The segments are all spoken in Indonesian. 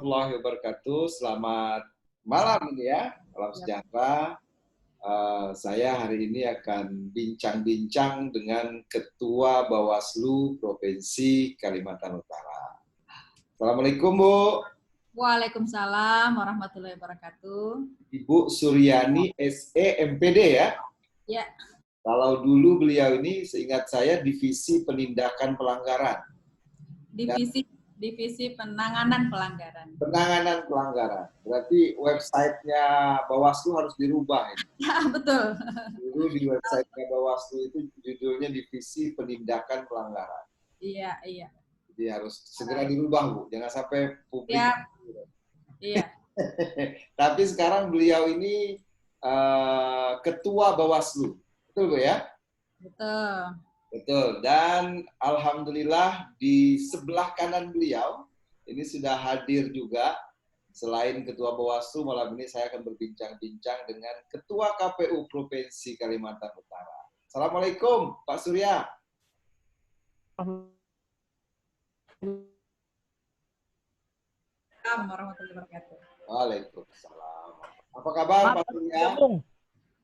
Warahmatullahi wabarakatuh. Selamat malam ini ya, salam sejahtera. Saya hari ini akan bincang-bincang dengan Ketua Bawaslu Provinsi Kalimantan Utara. Assalamualaikum Bu. Waalaikumsalam warahmatullahi wabarakatuh. Ibu Suryani SE MPD ya? Ya. Kalau dulu beliau ini seingat saya Divisi Penindakan Pelanggaran. Divisi Penanganan Pelanggaran. Penanganan pelanggaran. Berarti websitenya Bawaslu harus dirubah. Ya, betul. Dulu di websitenya Bawaslu itu judulnya Divisi Penindakan Pelanggaran. Iya. Jadi harus segera dirubah, Bu. Jangan sampai publik. Ya. Iya. Tapi sekarang beliau ini Ketua Bawaslu. Betul, Bu ya? Betul. Betul. Dan alhamdulillah di sebelah kanan beliau ini sudah hadir juga. Selain Ketua Bawaslu, malam ini saya akan berbincang-bincang dengan Ketua KPU Provinsi Kalimantan Utara. Assalamualaikum, Pak Surya. Assalamualaikum warahmatullahi wabarakatuh. Waalaikumsalam. Apa kabar, Pak Surya?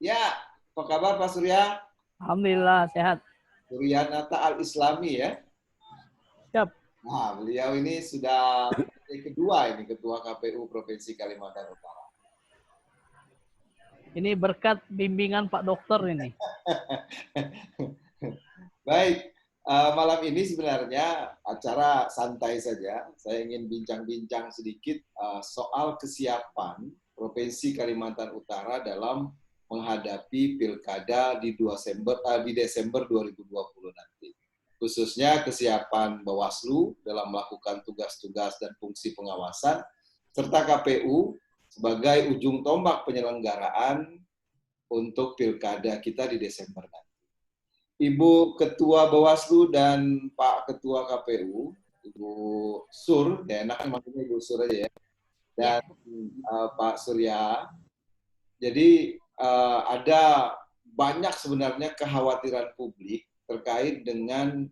Ya, apa kabar, Pak Surya? Alhamdulillah, sehat. Suryanata Al-Islami ya? Siap. Nah, beliau ini sudah yang kedua ini Ketua KPU Provinsi Kalimantan Utara. Ini berkat bimbingan Pak Dokter ini. Baik, malam ini sebenarnya acara santai saja. Saya ingin bincang-bincang sedikit soal kesiapan Provinsi Kalimantan Utara dalam menghadapi pilkada di Desember 2020 nanti. Khususnya kesiapan Bawaslu dalam melakukan tugas-tugas dan fungsi pengawasan, serta KPU sebagai ujung tombak penyelenggaraan untuk pilkada kita di Desember nanti. Ibu Ketua Bawaslu dan Pak Ketua KPU, Ibu Sur, ya enak maksudnya Ibu Sur aja ya, dan Pak Surya. Jadi ada banyak sebenarnya kekhawatiran publik terkait dengan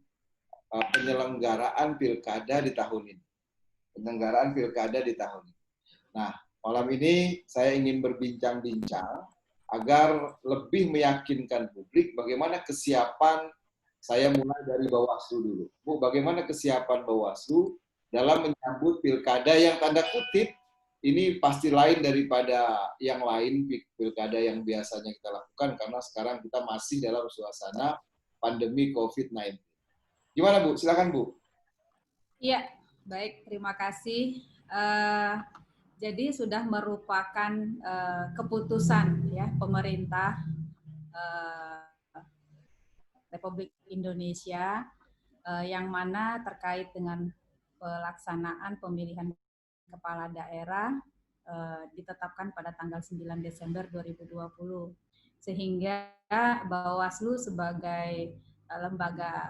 penyelenggaraan pilkada di tahun ini. Nah, malam ini saya ingin berbincang-bincang agar lebih meyakinkan publik bagaimana kesiapan, saya mulai dari Bawaslu dulu. Bu, bagaimana kesiapan Bawaslu dalam menyambut pilkada yang tanda kutip ini pasti lain daripada yang lain pilkada yang biasanya kita lakukan karena sekarang kita masih dalam suasana pandemi COVID-19. Gimana Bu? Silakan Bu. Iya, baik. Terima kasih. Jadi sudah merupakan keputusan ya pemerintah Republik Indonesia yang mana terkait dengan pelaksanaan pemilihan kepala daerah ditetapkan pada tanggal 9 Desember 2020. Sehingga Bawaslu sebagai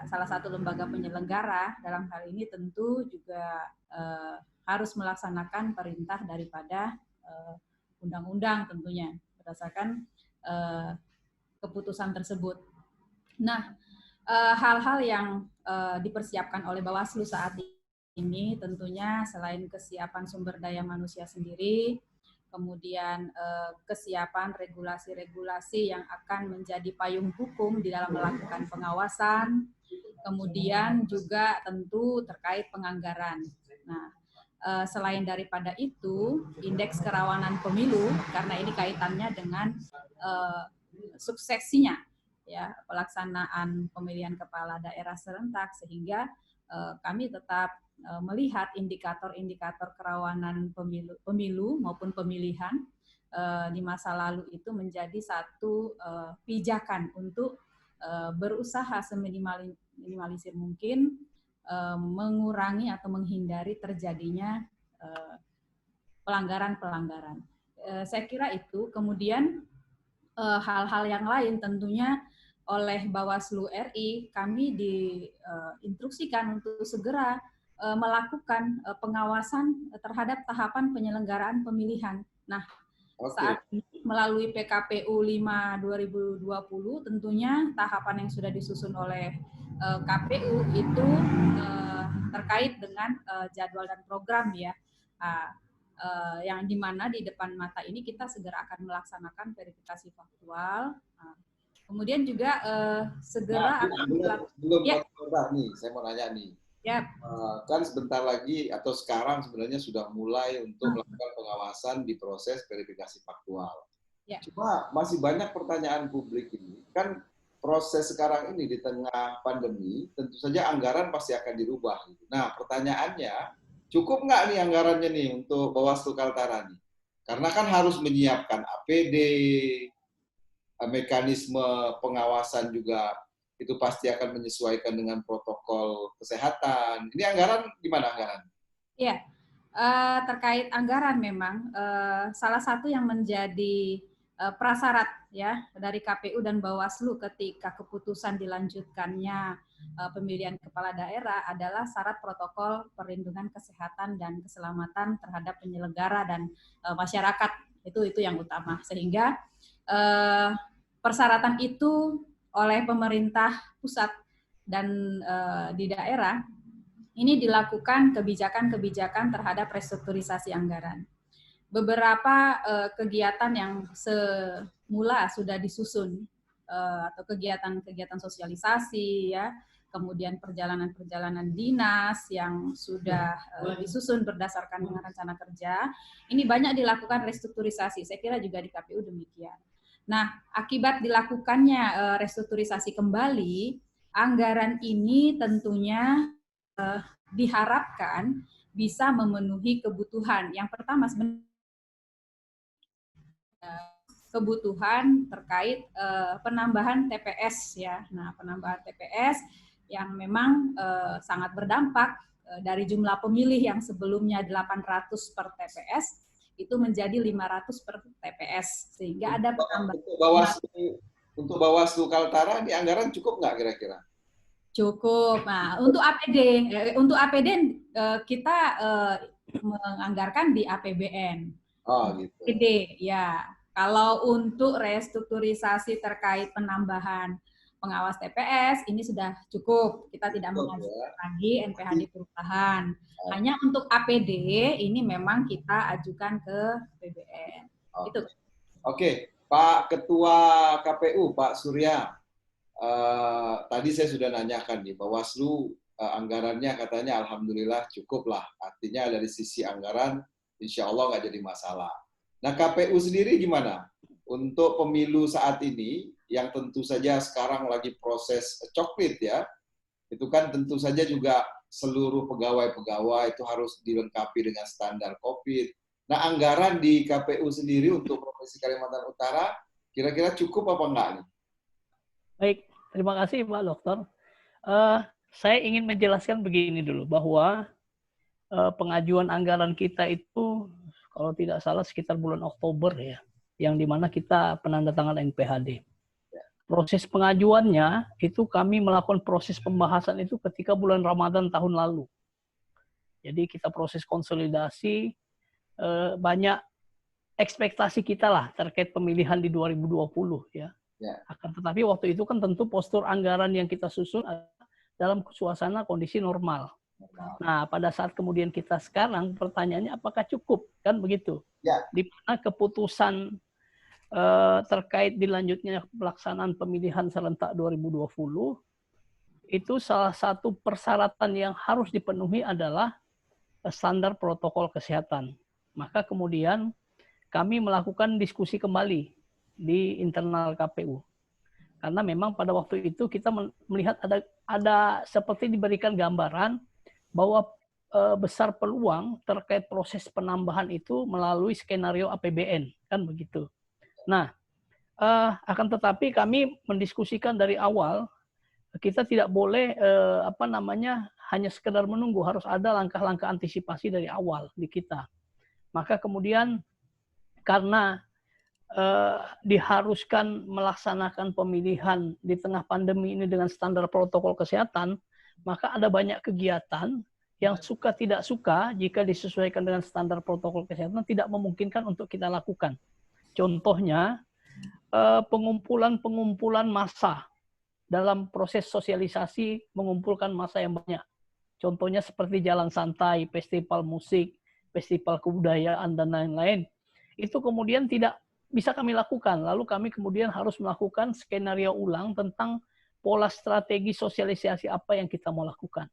salah satu lembaga penyelenggara dalam hal ini tentu juga harus melaksanakan perintah daripada undang-undang tentunya berdasarkan keputusan tersebut. Nah, hal-hal yang dipersiapkan oleh Bawaslu saat ini tentunya selain kesiapan sumber daya manusia sendiri, kemudian kesiapan regulasi-regulasi yang akan menjadi payung hukum di dalam melakukan pengawasan, kemudian juga tentu terkait penganggaran. Nah, selain daripada itu, indeks kerawanan pemilu, karena ini kaitannya dengan suksesinya, ya pelaksanaan pemilihan kepala daerah serentak, sehingga kami tetap melihat indikator-indikator kerawanan pemilu maupun pemilihan di masa lalu itu menjadi satu pijakan untuk berusaha seminimalisir mungkin mengurangi atau menghindari terjadinya pelanggaran-pelanggaran. Saya kira itu. Kemudian hal-hal yang lain tentunya oleh Bawaslu RI kami diinstruksikan untuk segera melakukan pengawasan terhadap tahapan penyelenggaraan pemilihan. Nah, saat ini melalui PKPU 5 2020 tentunya tahapan yang sudah disusun oleh KPU itu terkait dengan jadwal dan program ya. yang dimana di depan mata ini kita segera akan melaksanakan verifikasi faktual. Kemudian juga segera akan belum nih, saya mau nanya nih. Ya. Kan sebentar lagi atau sekarang sebenarnya sudah mulai untuk melakukan pengawasan di proses verifikasi faktual. Ya. Cuma masih banyak pertanyaan publik ini. Kan proses sekarang ini di tengah pandemi, tentu saja anggaran pasti akan dirubah. Nah, pertanyaannya, cukup nggak nih anggarannya nih untuk Bawaslu Kaltara nih? Karena kan harus menyiapkan APD, mekanisme pengawasan juga itu pasti akan menyesuaikan dengan protokol kesehatan. Ini anggaran gimana anggaran? Iya, terkait anggaran memang salah satu yang menjadi prasyarat ya dari KPU dan Bawaslu ketika keputusan dilanjutkannya pemilihan kepala daerah adalah syarat protokol perlindungan kesehatan dan keselamatan terhadap penyelenggara dan masyarakat. Itu yang utama, sehingga persyaratan itu oleh pemerintah pusat dan di daerah ini dilakukan kebijakan-kebijakan terhadap restrukturisasi anggaran. Beberapa kegiatan yang semula sudah disusun atau kegiatan-kegiatan sosialisasi ya, kemudian perjalanan-perjalanan dinas yang sudah disusun berdasarkan dengan rencana kerja, ini banyak dilakukan restrukturisasi. Saya kira juga di KPU demikian. Nah, akibat dilakukannya restrukturisasi kembali, anggaran ini tentunya diharapkan bisa memenuhi kebutuhan. Yang pertama sebenarnya kebutuhan terkait penambahan TPS ya. Nah, penambahan TPS yang memang sangat berdampak dari jumlah pemilih yang sebelumnya 800 per TPS itu menjadi 500 per TPS, sehingga ada penambahan. Untuk Bawaslu Kaltara di anggaran cukup nggak kira-kira? Cukup. Nah, untuk APD kita menganggarkan di APBN. Oh, gitu. APD ya. Kalau untuk restrukturisasi terkait penambahan pengawas TPS ini sudah cukup. Kita tidak mengajukan lagi NPHD perubahan. Hanya untuk APD ini memang kita ajukan ke APBN. Itu. Oke, Pak Ketua KPU, Pak Surya. Tadi saya sudah nanyakan nih, Bawaslu anggarannya katanya alhamdulillah cukup lah. Artinya dari sisi anggaran insya Allah nggak jadi masalah. Nah, KPU sendiri gimana? Untuk pemilu saat ini, yang tentu saja sekarang lagi proses coklit ya, itu kan tentu saja juga seluruh pegawai-pegawai itu harus dilengkapi dengan standar COVID. Nah, anggaran di KPU sendiri untuk Provinsi Kalimantan Utara, kira-kira cukup apa enggak nih? Baik, terima kasih Pak Dokter. Saya ingin menjelaskan begini dulu, bahwa pengajuan anggaran kita itu kalau tidak salah sekitar bulan Oktober ya, yang dimana kita penandatangan NPHD. Proses pengajuannya itu kami melakukan proses pembahasan itu ketika bulan Ramadan tahun lalu. Jadi kita proses konsolidasi, banyak ekspektasi kita lah terkait pemilihan di 2020 ya. Akan tetapi waktu itu kan tentu postur anggaran yang kita susun dalam suasana kondisi normal. Nah, pada saat kemudian kita sekarang, pertanyaannya apakah cukup? Kan begitu. Ya. Di mana keputusan terkait dilanjutnya pelaksanaan pemilihan serentak 2020, itu salah satu persyaratan yang harus dipenuhi adalah standar protokol kesehatan. Maka kemudian kami melakukan diskusi kembali di internal KPU. Karena memang pada waktu itu kita melihat ada seperti diberikan gambaran bahwa besar peluang terkait proses penambahan itu melalui skenario APBN, kan begitu. Nah, akan tetapi kami mendiskusikan dari awal, kita tidak boleh hanya sekedar menunggu, harus ada langkah-langkah antisipasi dari awal di kita. Maka kemudian karena diharuskan melaksanakan pemilihan di tengah pandemi ini dengan standar protokol kesehatan, maka ada banyak kegiatan yang suka tidak suka jika disesuaikan dengan standar protokol kesehatan tidak memungkinkan untuk kita lakukan. Contohnya pengumpulan massa dalam proses sosialisasi, mengumpulkan massa yang banyak. Contohnya seperti jalan santai, festival musik, festival kebudayaan dan lain-lain, itu kemudian tidak bisa kami lakukan. Lalu kami kemudian harus melakukan skenario ulang tentang pola strategi sosialisasi apa yang kita mau lakukan.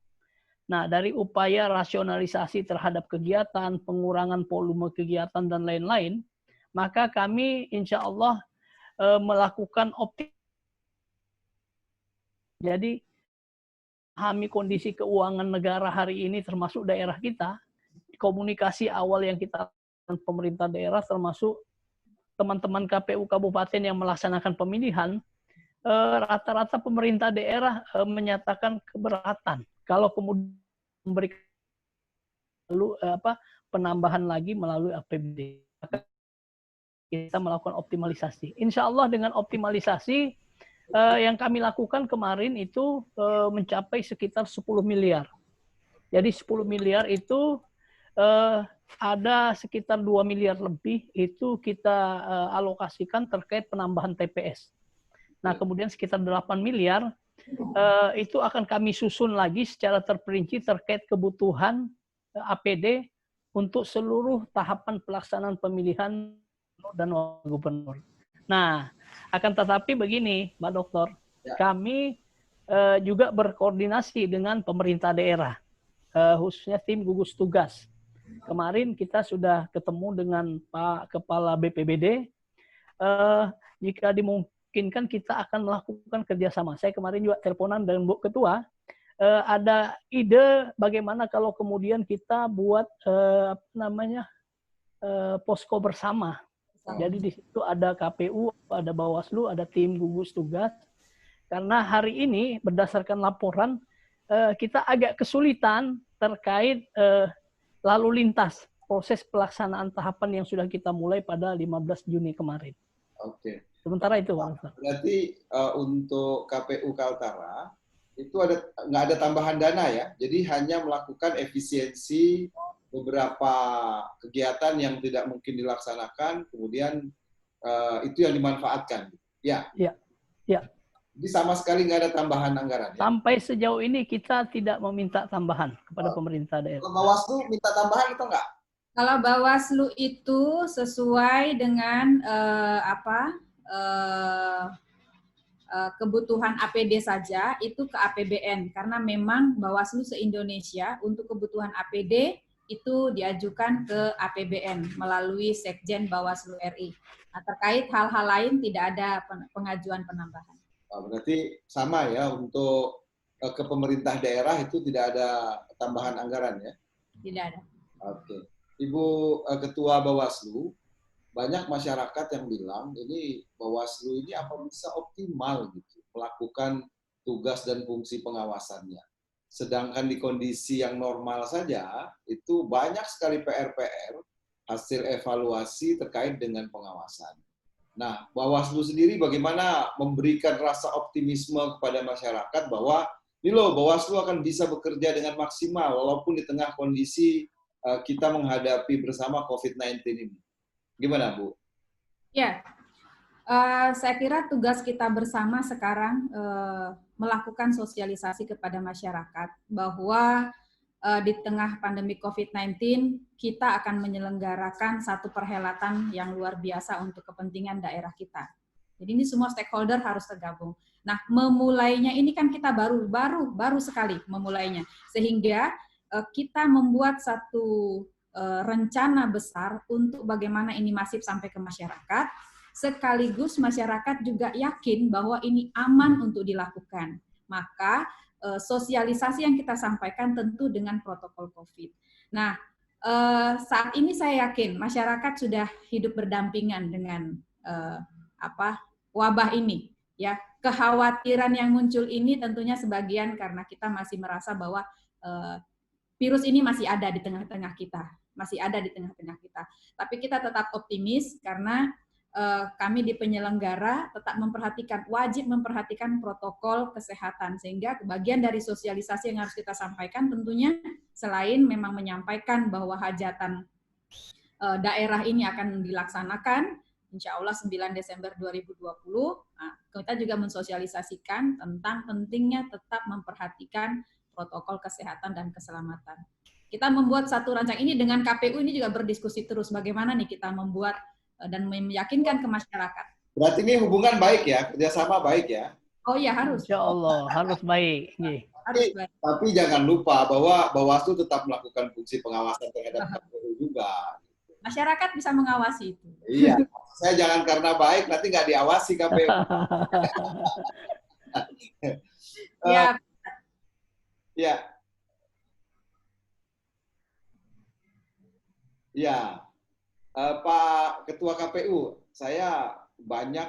Nah, dari upaya rasionalisasi terhadap kegiatan, pengurangan volume kegiatan, dan lain-lain, maka kami insya Allah melakukan Jadi, memahami kondisi keuangan negara hari ini termasuk daerah kita, komunikasi awal yang kita lakukan pemerintah daerah termasuk teman-teman KPU kabupaten yang melaksanakan pemilihan, rata-rata pemerintah daerah menyatakan keberatan kalau kemudian memberikan penambahan lagi melalui APBD. Kita melakukan optimalisasi. Insya Allah dengan optimalisasi yang kami lakukan kemarin itu mencapai sekitar 10 miliar. Jadi 10 miliar itu ada sekitar 2 miliar lebih itu kita alokasikan terkait penambahan TPS. Nah, kemudian sekitar 8 miliar itu akan kami susun lagi secara terperinci terkait kebutuhan APD untuk seluruh tahapan pelaksanaan pemilihan dan wakil gubernur. Nah, akan tetapi begini, Mbak Dokter, kami juga berkoordinasi dengan pemerintah daerah, khususnya tim gugus tugas. Kemarin kita sudah ketemu dengan Pak Kepala BPBD. Jika dimungkinkan kita akan melakukan kerjasama. Saya kemarin juga teleponan dengan Bu Ketua. Ada ide bagaimana kalau kemudian kita buat posko bersama. Jadi di situ ada KPU, ada Bawaslu, ada tim gugus tugas. Karena hari ini berdasarkan laporan kita agak kesulitan terkait lalu lintas proses pelaksanaan tahapan yang sudah kita mulai pada 15 Juni kemarin. Oke. Sementara itu, Pak. Berarti untuk KPU Kaltara itu nggak ada tambahan dana ya, jadi hanya melakukan efisiensi beberapa kegiatan yang tidak mungkin dilaksanakan, kemudian itu yang dimanfaatkan. Ya. Ya. Ya. Jadi sama sekali nggak ada tambahan anggaran. Ya? Sampai sejauh ini kita tidak meminta tambahan kepada pemerintah daerah. Kalau Bawaslu minta tambahan atau enggak? Kalau Bawaslu itu sesuai dengan kebutuhan APD saja itu ke APBN, karena memang Bawaslu se-Indonesia untuk kebutuhan APD itu diajukan ke APBN melalui Sekjen Bawaslu RI. Nah, terkait hal-hal lain tidak ada pengajuan penambahan. Berarti sama ya, untuk ke pemerintah daerah itu tidak ada tambahan anggaran ya? Tidak ada. Oke. Ibu Ketua Bawaslu, banyak masyarakat yang bilang ini Bawaslu ini apa bisa optimal gitu melakukan tugas dan fungsi pengawasannya. Sedangkan di kondisi yang normal saja itu banyak sekali PR-PR hasil evaluasi terkait dengan pengawasan. Nah, Bawaslu sendiri bagaimana memberikan rasa optimisme kepada masyarakat bahwa ini loh Bawaslu akan bisa bekerja dengan maksimal walaupun di tengah kondisi kita menghadapi bersama COVID-19 ini. Gimana, Bu? Ya, saya kira tugas kita bersama sekarang melakukan sosialisasi kepada masyarakat bahwa di tengah pandemi COVID-19 kita akan menyelenggarakan satu perhelatan yang luar biasa untuk kepentingan daerah kita. Jadi ini semua stakeholder harus tergabung. Nah, memulainya ini kan kita baru sekali memulainya, sehingga kita membuat satu rencana besar untuk bagaimana ini masif sampai ke masyarakat, sekaligus masyarakat juga yakin bahwa ini aman untuk dilakukan. Maka sosialisasi yang kita sampaikan tentu dengan protokol COVID. Nah, saat ini saya yakin masyarakat sudah hidup berdampingan dengan wabah ini. Ya, kekhawatiran yang muncul ini tentunya sebagian karena kita masih merasa bahwa virus ini masih ada di tengah-tengah kita, Tapi kita tetap optimis karena kami di penyelenggara tetap wajib memperhatikan protokol kesehatan, sehingga bagian dari sosialisasi yang harus kita sampaikan tentunya selain memang menyampaikan bahwa hajatan daerah ini akan dilaksanakan insya Allah 9 Desember 2020, nah, kita juga mensosialisasikan tentang pentingnya tetap memperhatikan protokol kesehatan dan keselamatan. kita membuat satu rancang ini dengan KPU ini juga berdiskusi terus bagaimana nih kita membuat dan meyakinkan ke masyarakat. Berarti ini hubungan baik ya, kerjasama baik ya. Oh iya harus. Insya Allah harus baik. Harus baik. Tapi jangan lupa bahwa Bawaslu tetap melakukan fungsi pengawasan terhadap KPU juga. Masyarakat bisa mengawasi itu. Iya, saya jangan karena baik nanti nggak diawasi KPU. Ya. Ya. Ya, Pak Ketua KPU, saya banyak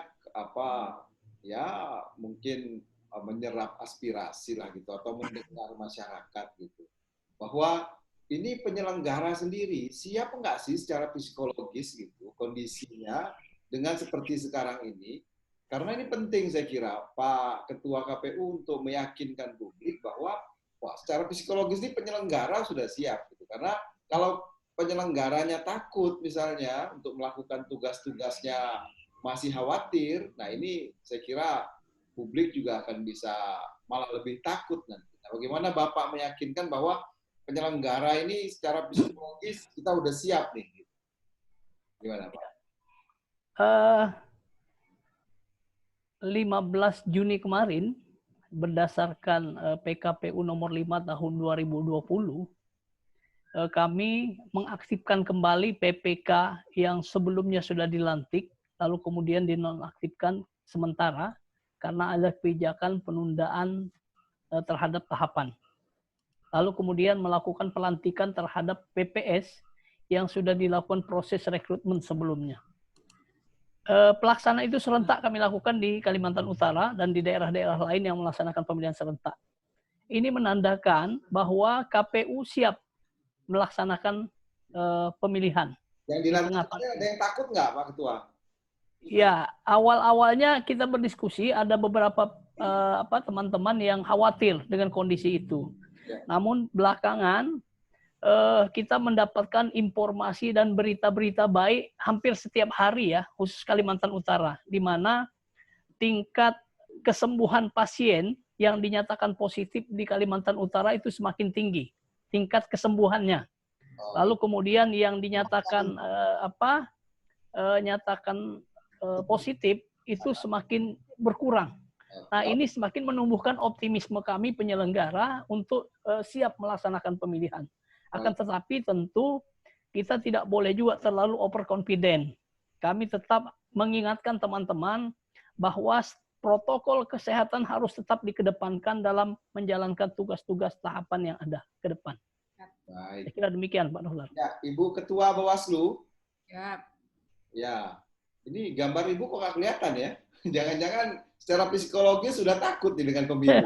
mungkin menyerap aspirasi lah gitu atau mendengar masyarakat gitu bahwa ini penyelenggara sendiri siap nggak sih secara psikologis gitu kondisinya dengan seperti sekarang ini, karena ini penting saya kira Pak Ketua KPU untuk meyakinkan publik bahwa secara psikologis ini penyelenggara sudah siap gitu, karena kalau penyelenggaranya takut misalnya untuk melakukan tugas-tugasnya masih khawatir, nah ini saya kira publik juga akan bisa malah lebih takut nanti. Nah, bagaimana Bapak meyakinkan bahwa penyelenggara ini secara psikologis kita udah siap nih? Gimana Pak? 15 Juni kemarin, berdasarkan PKPU nomor 5 tahun 2020, kami mengaktifkan kembali PPK yang sebelumnya sudah dilantik, lalu kemudian dinonaktifkan sementara karena ada kebijakan penundaan terhadap tahapan. Lalu kemudian melakukan pelantikan terhadap PPS yang sudah dilakukan proses rekrutmen sebelumnya. Pelaksanaan itu serentak kami lakukan di Kalimantan Utara dan di daerah-daerah lain yang melaksanakan pemilihan serentak. Ini menandakan bahwa KPU siap melaksanakan pemilihan. Yang dilantiknya ada yang takut nggak Pak Ketua? Ya, awal-awalnya kita berdiskusi ada beberapa teman-teman yang khawatir dengan kondisi itu. Ya. Namun belakangan kita mendapatkan informasi dan berita-berita baik hampir setiap hari ya, khusus Kalimantan Utara, di mana tingkat kesembuhan pasien yang dinyatakan positif di Kalimantan Utara itu semakin tinggi, tingkat kesembuhannya. Lalu kemudian yang dinyatakan positif itu semakin berkurang. Nah, ini semakin menumbuhkan optimisme kami penyelenggara untuk siap melaksanakan pemilihan. Akan tetapi tentu kita tidak boleh juga terlalu overconfident. Kami tetap mengingatkan teman-teman bahwa protokol kesehatan harus tetap dikedepankan dalam menjalankan tugas-tugas tahapan yang ada ke depan. Baik. Saya kira demikian, Pak Dahlan. Ya, Ibu Ketua Bawaslu. Ya. Ya, ini gambar Ibu kok nggak kelihatan ya? Jangan-jangan secara psikologis sudah takut nih dengan pemilu.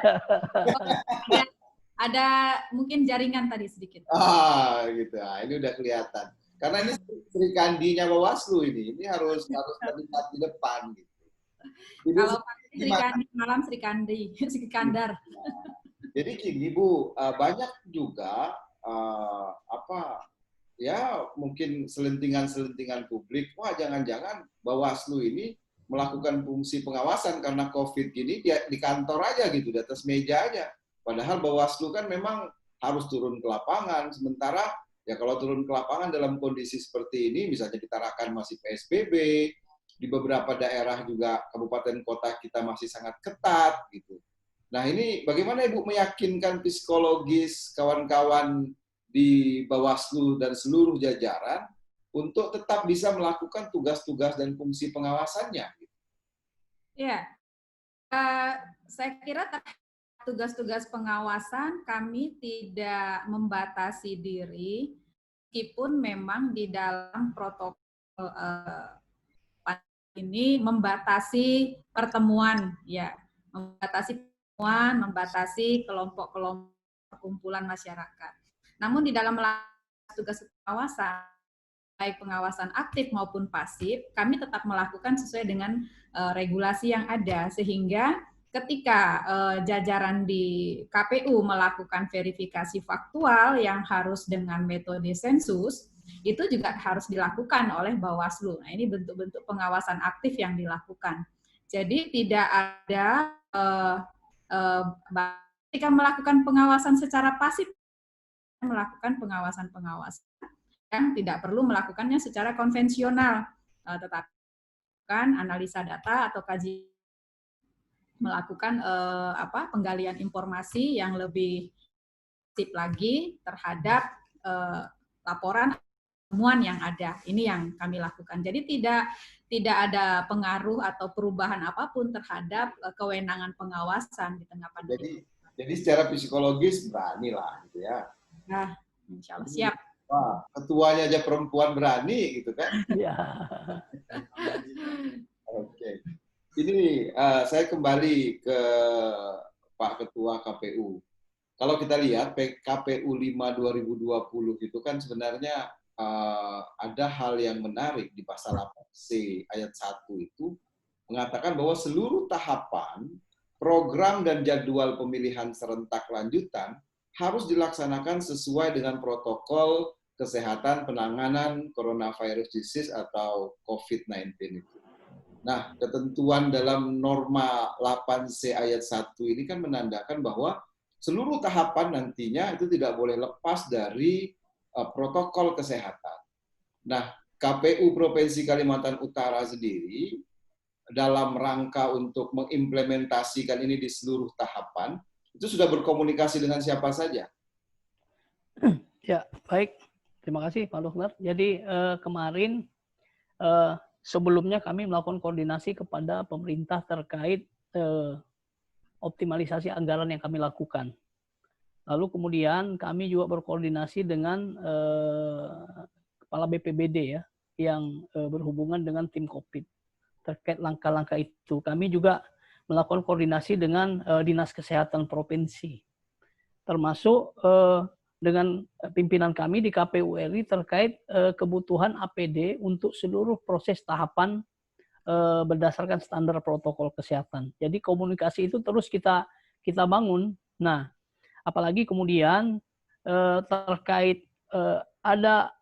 Ada mungkin jaringan tadi sedikit. Gitu. Nah, ini udah kelihatan. Karena ini Sri Kandinya Bawaslu ini harus terlihat di depan gitu. Kalau Sri Kandi malam Sri Kandi, Sri Kandar. Jadi gini Bu, banyak juga mungkin selentingan publik, wah jangan-jangan Bawaslu ini melakukan fungsi pengawasan karena COVID gini di kantor aja gitu, di atas meja aja. Padahal Bawaslu kan memang harus turun ke lapangan, sementara ya kalau turun ke lapangan dalam kondisi seperti ini, misalnya kita akan masih PSBB, di beberapa daerah juga kabupaten kota kita masih sangat ketat gitu. Nah ini bagaimana Ibu meyakinkan psikologis kawan-kawan di Bawaslu dan seluruh jajaran untuk tetap bisa melakukan tugas-tugas dan fungsi pengawasannya? Ya, saya kira tugas-tugas pengawasan kami tidak membatasi diri, meskipun memang di dalam protokol ini membatasi pertemuan, ya, membatasi pertemuan, membatasi kelompok-kelompok perkumpulan masyarakat. Namun di dalam melakukan tugas pengawasan, baik pengawasan aktif maupun pasif, kami tetap melakukan sesuai dengan regulasi yang ada, sehingga ketika jajaran di KPU melakukan verifikasi faktual yang harus dengan metode sensus, itu juga harus dilakukan oleh Bawaslu. Nah, ini bentuk-bentuk pengawasan aktif yang dilakukan. Jadi tidak ada ketika melakukan pengawasan secara pasif, melakukan pengawasan-pengawasan yang tidak perlu melakukannya secara konvensional, tetapi kan analisa data atau kajian, melakukan penggalian informasi yang lebih aktif lagi terhadap laporan temuan yang ada. Ini yang kami lakukan. Jadi tidak ada pengaruh atau perubahan apapun terhadap kewenangan pengawasan di tengah pandemi. Jadi secara psikologis berani lah gitu ya. Nah, insya Allah siap. Wah, ketuanya aja perempuan berani gitu kan? Ya. Oke. Ini saya kembali ke Pak Ketua KPU. Kalau kita lihat KPU 5 2020 itu kan sebenarnya ada hal yang menarik di pasal 8C ayat 1 itu mengatakan bahwa seluruh tahapan, program dan jadwal pemilihan serentak lanjutan harus dilaksanakan sesuai dengan protokol kesehatan penanganan coronavirus disease atau COVID-19 itu. Nah, ketentuan dalam norma 8C ayat 1 ini kan menandakan bahwa seluruh tahapan nantinya itu tidak boleh lepas dari protokol kesehatan. Nah, KPU Provinsi Kalimantan Utara sendiri dalam rangka untuk mengimplementasikan ini di seluruh tahapan, itu sudah berkomunikasi dengan siapa saja? Ya, baik. Terima kasih Pak Dokter. Jadi kemarin sebelumnya kami melakukan koordinasi kepada pemerintah terkait optimalisasi anggaran yang kami lakukan. Lalu kemudian kami juga berkoordinasi dengan Kepala BPBD ya, yang berhubungan dengan tim COVID terkait langkah-langkah itu. Kami juga melakukan koordinasi dengan Dinas Kesehatan Provinsi, termasuk dengan pimpinan kami di KPU RI terkait kebutuhan APD untuk seluruh proses tahapan berdasarkan standar protokol kesehatan. Jadi komunikasi itu terus kita bangun. Nah, apalagi kemudian terkait ada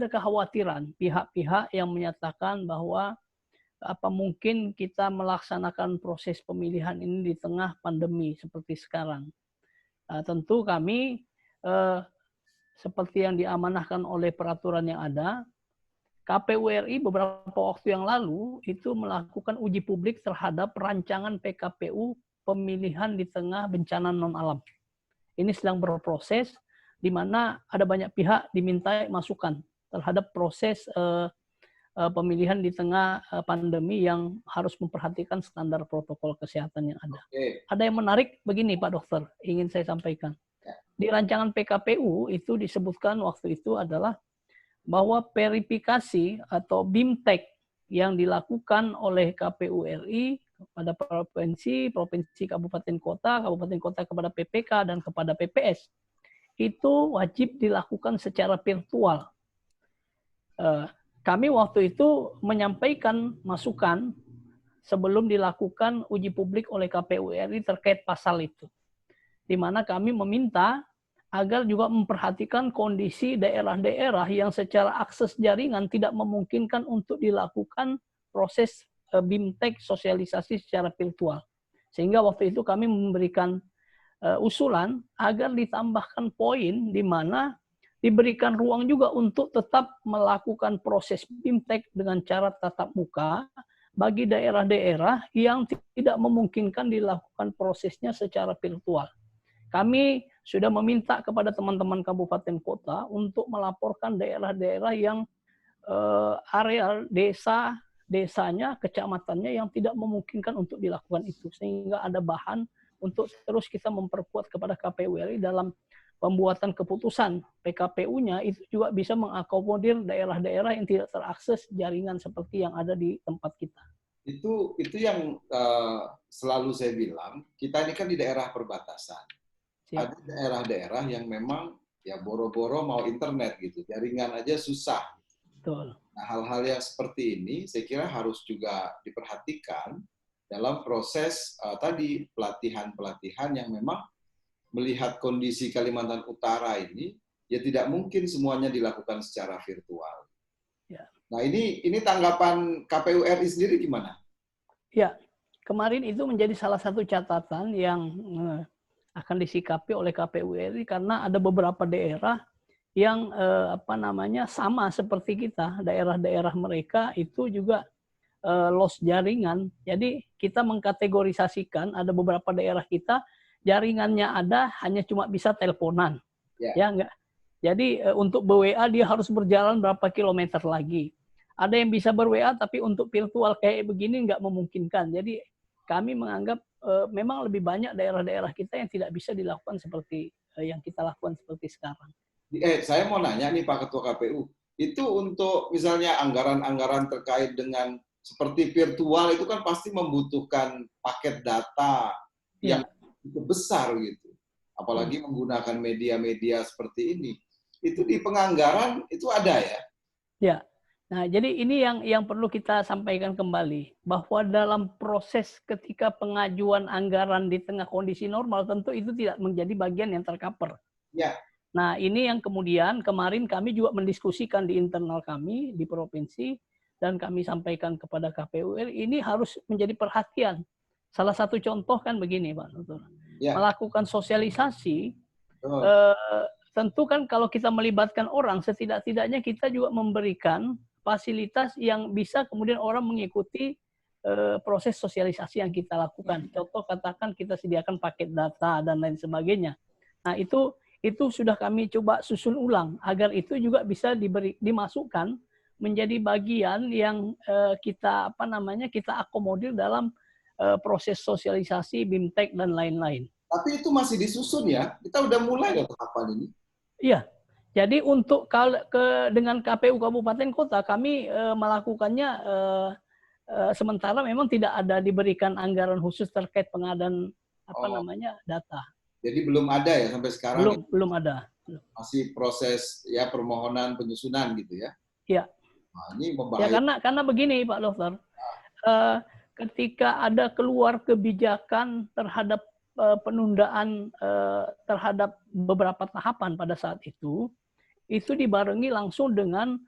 kekhawatiran pihak-pihak yang menyatakan bahwa apa mungkin kita melaksanakan proses pemilihan ini di tengah pandemi seperti sekarang. Tentu kami seperti yang diamanahkan oleh peraturan yang ada, KPU RI beberapa waktu yang lalu itu melakukan uji publik terhadap rancangan PKPU pemilihan di tengah bencana non-alam. Ini sedang berproses, di mana ada banyak pihak diminta masukan terhadap proses pemilihan di tengah pandemi yang harus memperhatikan standar protokol kesehatan yang ada. Ada yang menarik begini Pak Dokter, ingin saya sampaikan. Di rancangan PKPU itu disebutkan waktu itu adalah bahwa verifikasi atau BIMTEK yang dilakukan oleh KPU RI kepada provinsi, kabupaten kota kepada PPK dan kepada PPS itu wajib dilakukan secara virtual. Kami waktu itu menyampaikan masukan sebelum dilakukan uji publik oleh KPU RI terkait pasal itu, di mana kami meminta agar juga memperhatikan kondisi daerah-daerah yang secara akses jaringan tidak memungkinkan untuk dilakukan proses BIMTEK sosialisasi secara virtual. Sehingga waktu itu kami memberikan usulan agar ditambahkan poin di mana diberikan ruang juga untuk tetap melakukan proses BIMTEK dengan cara tatap muka bagi daerah-daerah yang tidak memungkinkan dilakukan prosesnya secara virtual. Kami sudah meminta kepada teman-teman kabupaten kota untuk melaporkan daerah-daerah yang areal desanya, kecamatannya yang tidak memungkinkan untuk dilakukan itu. Sehingga ada bahan untuk terus kita memperkuat kepada KPU RI dalam pembuatan keputusan PKPU-nya itu juga bisa mengakomodir daerah-daerah yang tidak terakses jaringan seperti yang ada di tempat kita. Itu yang selalu saya bilang, kita ini kan di daerah perbatasan. Siap. Ada daerah-daerah yang memang ya boro-boro mau internet gitu, jaringan aja susah. Betul. Nah, hal-hal yang seperti ini saya kira harus juga diperhatikan dalam proses tadi pelatihan-pelatihan yang memang melihat kondisi Kalimantan Utara ini ya tidak mungkin semuanya dilakukan secara virtual. Ya. Nah, ini tanggapan KPU RI sendiri gimana? Ya, kemarin itu menjadi salah satu catatan yang akan disikapi oleh KPU RI karena ada beberapa daerah yang sama seperti kita, daerah-daerah mereka itu juga loss jaringan. Jadi kita mengkategorisasikan ada beberapa daerah kita jaringannya ada hanya cuma bisa teleponan, ya enggak. Jadi untuk ber-WA dia harus berjalan berapa kilometer lagi. Ada yang bisa ber-WA tapi untuk virtual kayak begini nggak memungkinkan. Jadi kami menganggap memang lebih banyak daerah-daerah kita yang tidak bisa dilakukan seperti yang kita lakukan seperti sekarang. Saya mau nanya nih Pak Ketua KPU, itu untuk misalnya anggaran-anggaran terkait dengan seperti virtual itu kan pasti membutuhkan paket data yang cukup besar gitu. Apalagi menggunakan media-media seperti ini. Itu di penganggaran itu ada ya? Ya. Nah, jadi ini yang perlu kita sampaikan kembali bahwa dalam proses ketika pengajuan anggaran di tengah kondisi normal tentu itu tidak menjadi bagian yang tercover. Ya. Nah, ini yang kemudian kemarin kami juga mendiskusikan di internal kami di provinsi dan kami sampaikan kepada KPU RI ini harus menjadi perhatian. Salah satu contoh kan begini, Pak Nutur. Ya. Melakukan sosialisasi tentu kan kalau kita melibatkan orang, setidak-tidaknya kita juga memberikan fasilitas yang bisa kemudian orang mengikuti proses sosialisasi yang kita lakukan. Contoh katakan kita sediakan paket data dan lain sebagainya. Nah itu sudah kami coba susun ulang agar itu juga bisa dimasukkan menjadi bagian yang kita akomodir dalam proses sosialisasi BIMTEK dan lain-lain. Tapi itu masih disusun ya? Kita udah mulai loh tahapan ini. Iya, jadi untuk dengan KPU Kabupaten Kota kami melakukannya sementara memang tidak ada diberikan anggaran khusus terkait pengadaan data. Jadi belum ada ya sampai sekarang? Belum ada. Masih proses ya permohonan penyusunan gitu ya? Iya. Nah, ini membahayakan. Ya karena begini Pak Dokter, ketika ada keluar kebijakan terhadap penundaan terhadap beberapa tahapan pada saat itu dibarengi langsung dengan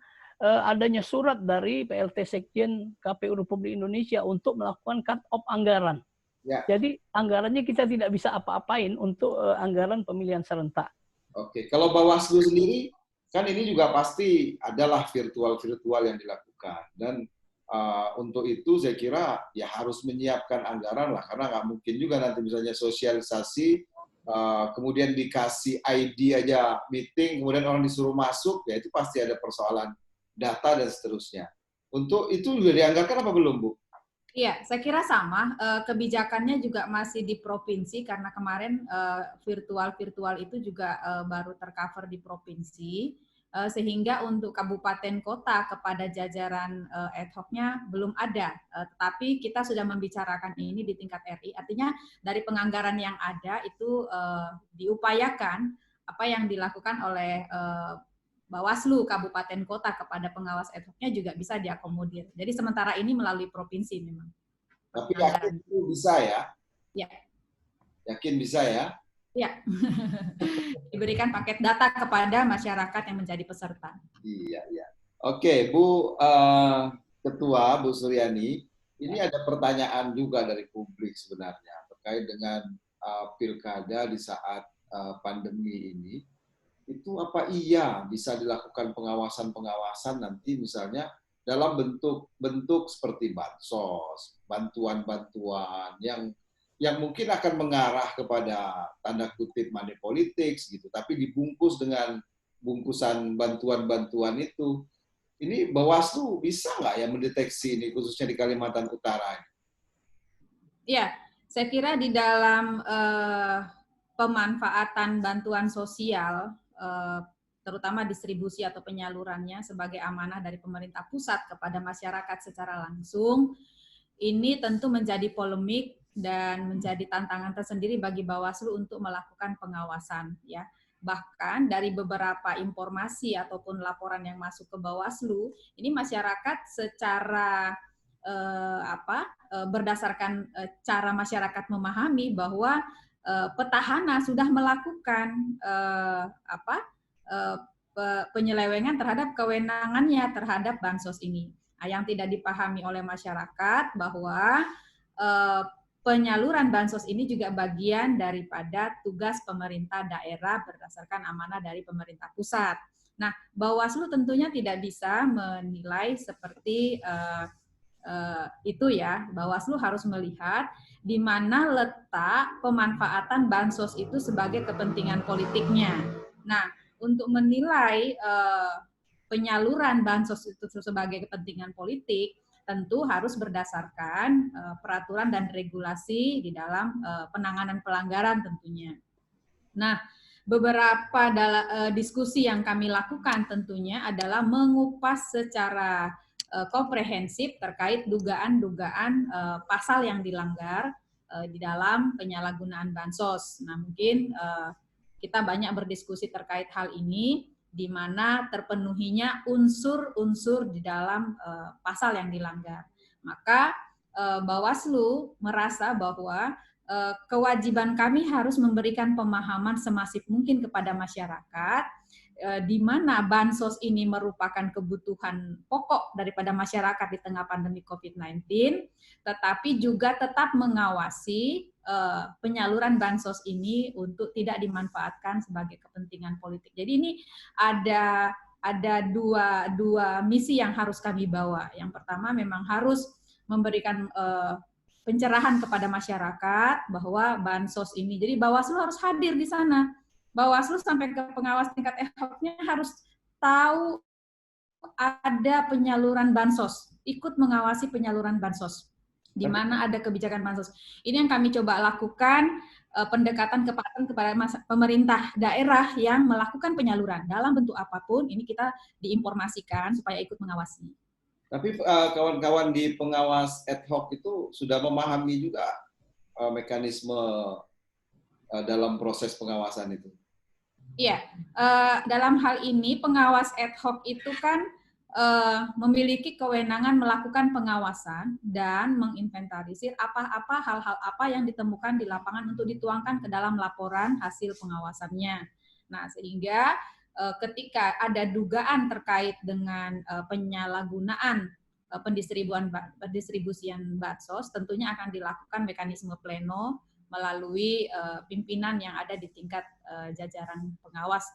adanya surat dari PLT Sekjen KPU Republik Indonesia untuk melakukan cut off anggaran. Ya. Jadi anggarannya kita tidak bisa apa-apain untuk anggaran pemilihan serentak. Oke, kalau Bawaslu sendiri kan ini juga pasti adalah virtual yang dilakukan dan untuk itu saya kira ya harus menyiapkan anggaran lah karena nggak mungkin juga nanti misalnya sosialisasi kemudian dikasih ID aja meeting kemudian orang disuruh masuk ya itu pasti ada persoalan data dan seterusnya. Untuk itu sudah dianggarkan apa belum Bu? Iya, saya kira sama. Kebijakannya juga masih di provinsi karena kemarin virtual itu juga baru tercover di provinsi. Sehingga untuk kabupaten kota kepada jajaran ad hoc-nya belum ada, tetapi kita sudah membicarakan ini di tingkat RI, artinya dari penganggaran yang ada itu diupayakan apa yang dilakukan oleh Bawaslu kabupaten kota kepada pengawas ad hoc-nya juga bisa diakomodir. Jadi sementara ini melalui provinsi memang. Tapi yakin itu bisa ya? Ya. Yakin bisa ya? Ya, diberikan paket data kepada masyarakat yang menjadi peserta. Iya. Oke, Bu Ketua, Bu Suryani, ini ada pertanyaan juga dari publik sebenarnya terkait dengan pilkada di saat pandemi ini. Itu apa iya bisa dilakukan pengawasan nanti misalnya dalam bentuk seperti bansos, bantuan-bantuan yang mungkin akan mengarah kepada tanda kutip money politics gitu, tapi dibungkus dengan bungkusan bantuan-bantuan itu. Ini Bawaslu bisa nggak ya mendeteksi ini khususnya di Kalimantan Utara? Ya, saya kira di dalam pemanfaatan bantuan sosial, terutama distribusi atau penyalurannya sebagai amanah dari pemerintah pusat kepada masyarakat secara langsung, ini tentu menjadi polemik dan menjadi tantangan tersendiri bagi Bawaslu untuk melakukan pengawasan ya. Bahkan dari beberapa informasi ataupun laporan yang masuk ke Bawaslu, ini masyarakat secara berdasarkan cara masyarakat memahami bahwa petahana sudah melakukan penyelewengan terhadap kewenangannya terhadap bansos ini. Yang tidak dipahami oleh masyarakat bahwa penyaluran bansos ini juga bagian daripada tugas pemerintah daerah berdasarkan amanah dari pemerintah pusat. Nah, Bawaslu tentunya tidak bisa menilai seperti itu ya. Bawaslu harus melihat di mana letak pemanfaatan bansos itu sebagai kepentingan politiknya. Nah, untuk menilai penyaluran bansos itu sebagai kepentingan politik, tentu harus berdasarkan peraturan dan regulasi di dalam penanganan pelanggaran tentunya. Nah, beberapa diskusi yang kami lakukan tentunya adalah mengupas secara komprehensif terkait dugaan-dugaan pasal yang dilanggar di dalam penyalahgunaan bansos. Nah, mungkin kita banyak berdiskusi terkait hal ini, di mana terpenuhinya unsur-unsur di dalam pasal yang dilanggar. Maka Bawaslu merasa bahwa kewajiban kami harus memberikan pemahaman semasif mungkin kepada masyarakat, di mana bansos ini merupakan kebutuhan pokok daripada masyarakat di tengah pandemi COVID-19, tetapi juga tetap mengawasi penyaluran bansos ini untuk tidak dimanfaatkan sebagai kepentingan politik. Jadi ini ada dua misi yang harus kami bawa. Yang pertama memang harus memberikan pencerahan kepada masyarakat bahwa bansos ini, jadi Bawaslu harus hadir di sana. Bawaslu sampai ke pengawas tingkat ad hoc-nya harus tahu ada penyaluran bansos, ikut mengawasi penyaluran bansos, di mana ada kebijakan bansos. Ini yang kami coba lakukan, pendekatan kepada pemerintah daerah yang melakukan penyaluran dalam bentuk apapun, ini kita diinformasikan supaya ikut mengawasi. Tapi kawan-kawan di pengawas ad hoc itu sudah memahami juga mekanisme dalam proses pengawasan itu. Iya, dalam hal ini pengawas ad hoc itu kan memiliki kewenangan melakukan pengawasan dan menginventarisir apa-apa hal-hal apa yang ditemukan di lapangan untuk dituangkan ke dalam laporan hasil pengawasannya. Nah, sehingga ketika ada dugaan terkait dengan penyalahgunaan pendistribusian bansos, tentunya akan dilakukan mekanisme pleno melalui pimpinan yang ada di tingkat jajaran pengawas.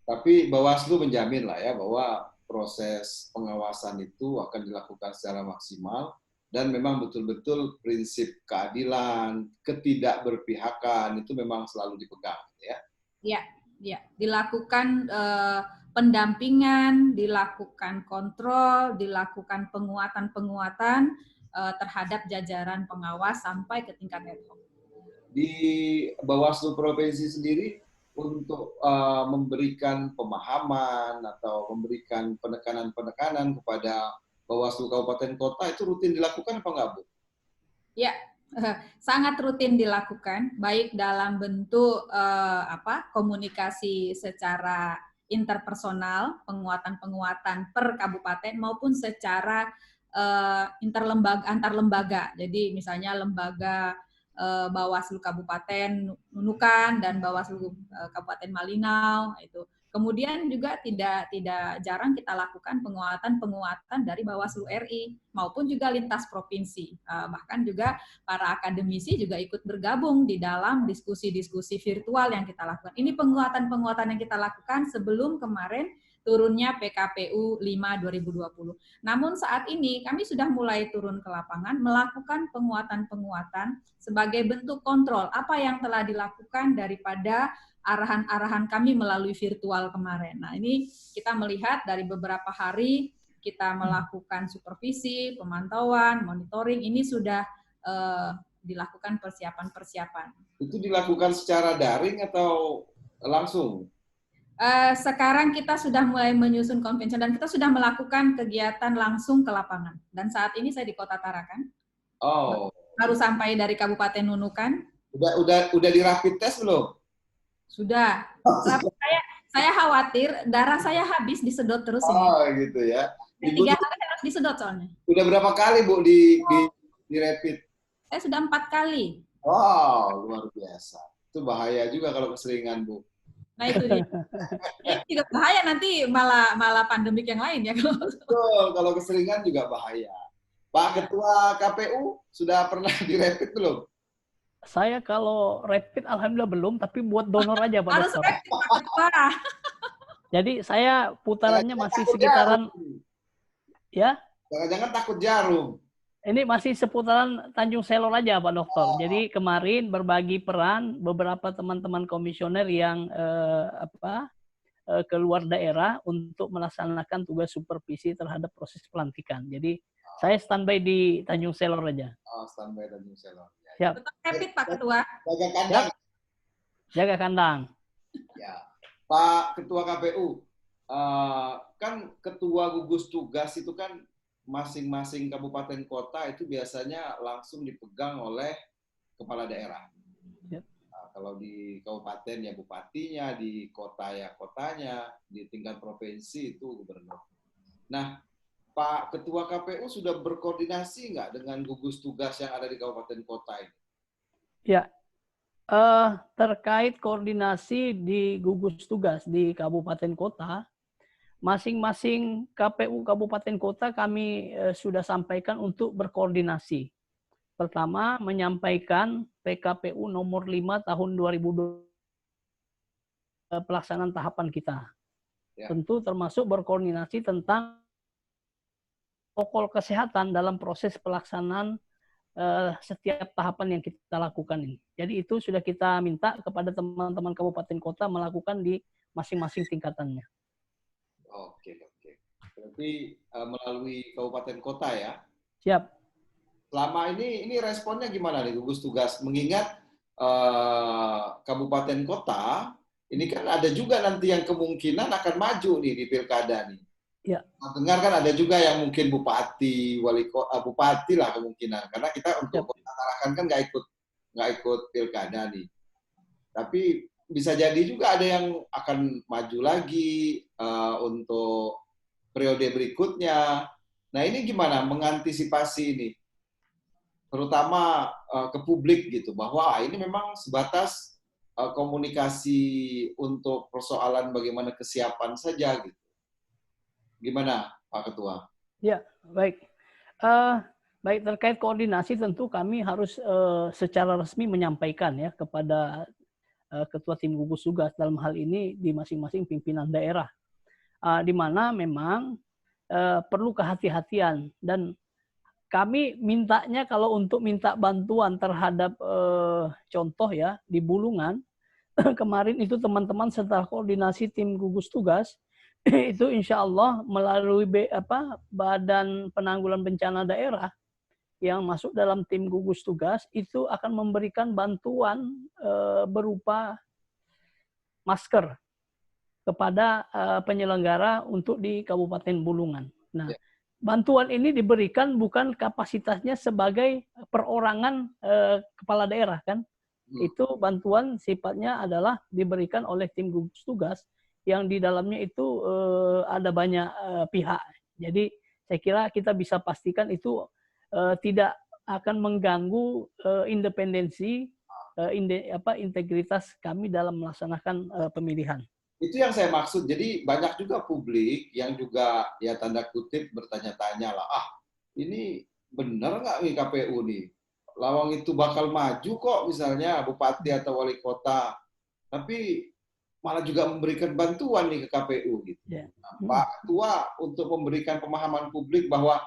Tapi Bawaslu menjamin lah ya bahwa proses pengawasan itu akan dilakukan secara maksimal dan memang betul-betul prinsip keadilan, ketidakberpihakan itu memang selalu dipegang, ya? Iya, ya. Dilakukan pendampingan, dilakukan kontrol, dilakukan penguatan-penguatan terhadap jajaran pengawas sampai ke tingkat ad hoc. Di Bawaslu Provinsi sendiri untuk memberikan pemahaman atau memberikan penekanan-penekanan kepada Bawaslu Kabupaten Kota itu rutin dilakukan apa enggak, Bu? Ya, sangat rutin dilakukan, baik dalam bentuk komunikasi secara interpersonal, penguatan-penguatan per kabupaten maupun secara antar lembaga. Jadi misalnya lembaga Bawaslu Kabupaten Nunukan dan Bawaslu Kabupaten Malinau itu. Kemudian juga tidak jarang kita lakukan penguatan dari Bawaslu RI maupun juga lintas provinsi. Bahkan juga para akademisi juga ikut bergabung di dalam diskusi-diskusi virtual yang kita lakukan. Ini penguatan-penguatan yang kita lakukan sebelum kemarin turunnya PKPU 5 2020. Namun saat ini kami sudah mulai turun ke lapangan melakukan penguatan-penguatan sebagai bentuk kontrol apa yang telah dilakukan daripada arahan-arahan kami melalui virtual kemarin. Nah, ini kita melihat dari beberapa hari kita melakukan supervisi, pemantauan, monitoring, ini sudah dilakukan persiapan-persiapan. Itu dilakukan secara daring atau langsung? Sekarang kita sudah mulai menyusun konvensi dan kita sudah melakukan kegiatan langsung ke lapangan. Dan saat ini saya di Kota Tarakan. Oh. Baru sampai dari Kabupaten Nunukan. Udah di rapid test belum? Sudah. Tapi saya khawatir darah saya habis disedot terus ini. Oh, gitu ya. 3 hari harus disedot soalnya. Udah berapa kali, Bu, di rapid? Saya sudah 4 kali. Wow, luar biasa. Itu bahaya juga kalau keseringan, Bu. Nah itu dia. Ini juga bahaya nanti malah pandemik yang lain ya. Betul, kalau keseringan juga bahaya. Pak Ketua KPU sudah pernah dirapid belum? Saya kalau rapid alhamdulillah belum, tapi buat donor aja Pak Harus Dokter. rapid Pak Ketua. Jadi saya putarannya Jangan masih takut sekitaran jarum. ya. Jangan-jangan takut jarum. Ini masih seputaran Tanjung Selor aja Pak Dokter. Jadi kemarin berbagi peran beberapa teman-teman komisioner yang keluar daerah untuk melaksanakan tugas supervisi terhadap proses pelantikan. Jadi saya standby di Tanjung Selor aja. Oh, standby Tanjung Selor. Siap. Tetap rapid Pak Ketua. Jaga kandang. Jaga kandang. Ya, Pak Ketua KPU, kan Ketua gugus tugas itu kan masing-masing kabupaten kota itu biasanya langsung dipegang oleh kepala daerah. Yep. Nah, kalau di kabupaten ya bupatinya, di kota ya kotanya, di tingkat provinsi itu gubernur. Nah, Pak Ketua KPU sudah berkoordinasi nggak dengan gugus tugas yang ada di kabupaten kota ini? Ya, terkait koordinasi di gugus tugas di kabupaten kota, masing-masing KPU kabupaten kota kami sudah sampaikan untuk berkoordinasi. Pertama, menyampaikan PKPU nomor 5 tahun 2020 pelaksanaan tahapan kita. Ya. Tentu termasuk berkoordinasi tentang protokol kesehatan dalam proses pelaksanaan setiap tahapan yang kita lakukan ini. Jadi itu sudah kita minta kepada teman-teman kabupaten kota melakukan di masing-masing tingkatannya. Oke. Berarti melalui kabupaten kota ya? Siap. Selama ini responnya gimana nih gugus tugas? Mengingat kabupaten kota, ini kan ada juga nanti yang kemungkinan akan maju nih di pilkada nih. Ya. Dengar kan ada juga yang mungkin bupati, wali kota, bupati lah kemungkinan. Karena kita untuk Kota Tarakan kan nggak ikut pilkada nih. Tapi bisa jadi juga ada yang akan maju lagi untuk periode berikutnya. Nah ini gimana mengantisipasi ini? Terutama ke publik gitu, bahwa ini memang sebatas komunikasi untuk persoalan bagaimana kesiapan saja gitu. Gimana Pak Ketua? Ya, baik. Baik, terkait koordinasi tentu kami harus secara resmi menyampaikan ya kepada ketua tim gugus tugas dalam hal ini di masing-masing pimpinan daerah, di mana memang perlu kehati-hatian dan kami mintanya kalau untuk minta bantuan terhadap contoh ya di Bulungan kemarin itu teman-teman setelah koordinasi tim gugus tugas itu insya Allah melalui Badan Penanggulangan Bencana Daerah yang masuk dalam tim gugus tugas itu akan memberikan bantuan berupa masker kepada penyelenggara untuk di Kabupaten Bulungan. Nah, bantuan ini diberikan bukan kapasitasnya sebagai perorangan kepala daerah kan. Itu bantuan sifatnya adalah diberikan oleh tim gugus tugas yang di dalamnya itu ada banyak pihak. Jadi saya kira kita bisa pastikan itu tidak akan mengganggu independensi integritas kami dalam melaksanakan pemilihan. Itu yang saya maksud. Jadi banyak juga publik yang juga ya tanda kutip bertanya-tanya lah, ini benar nggak nih KPU nih? Lawang itu bakal maju kok misalnya bupati atau wali kota, tapi malah juga memberikan bantuan nih ke KPU gitu. Yeah. Nah, Pak Ketua untuk memberikan pemahaman publik bahwa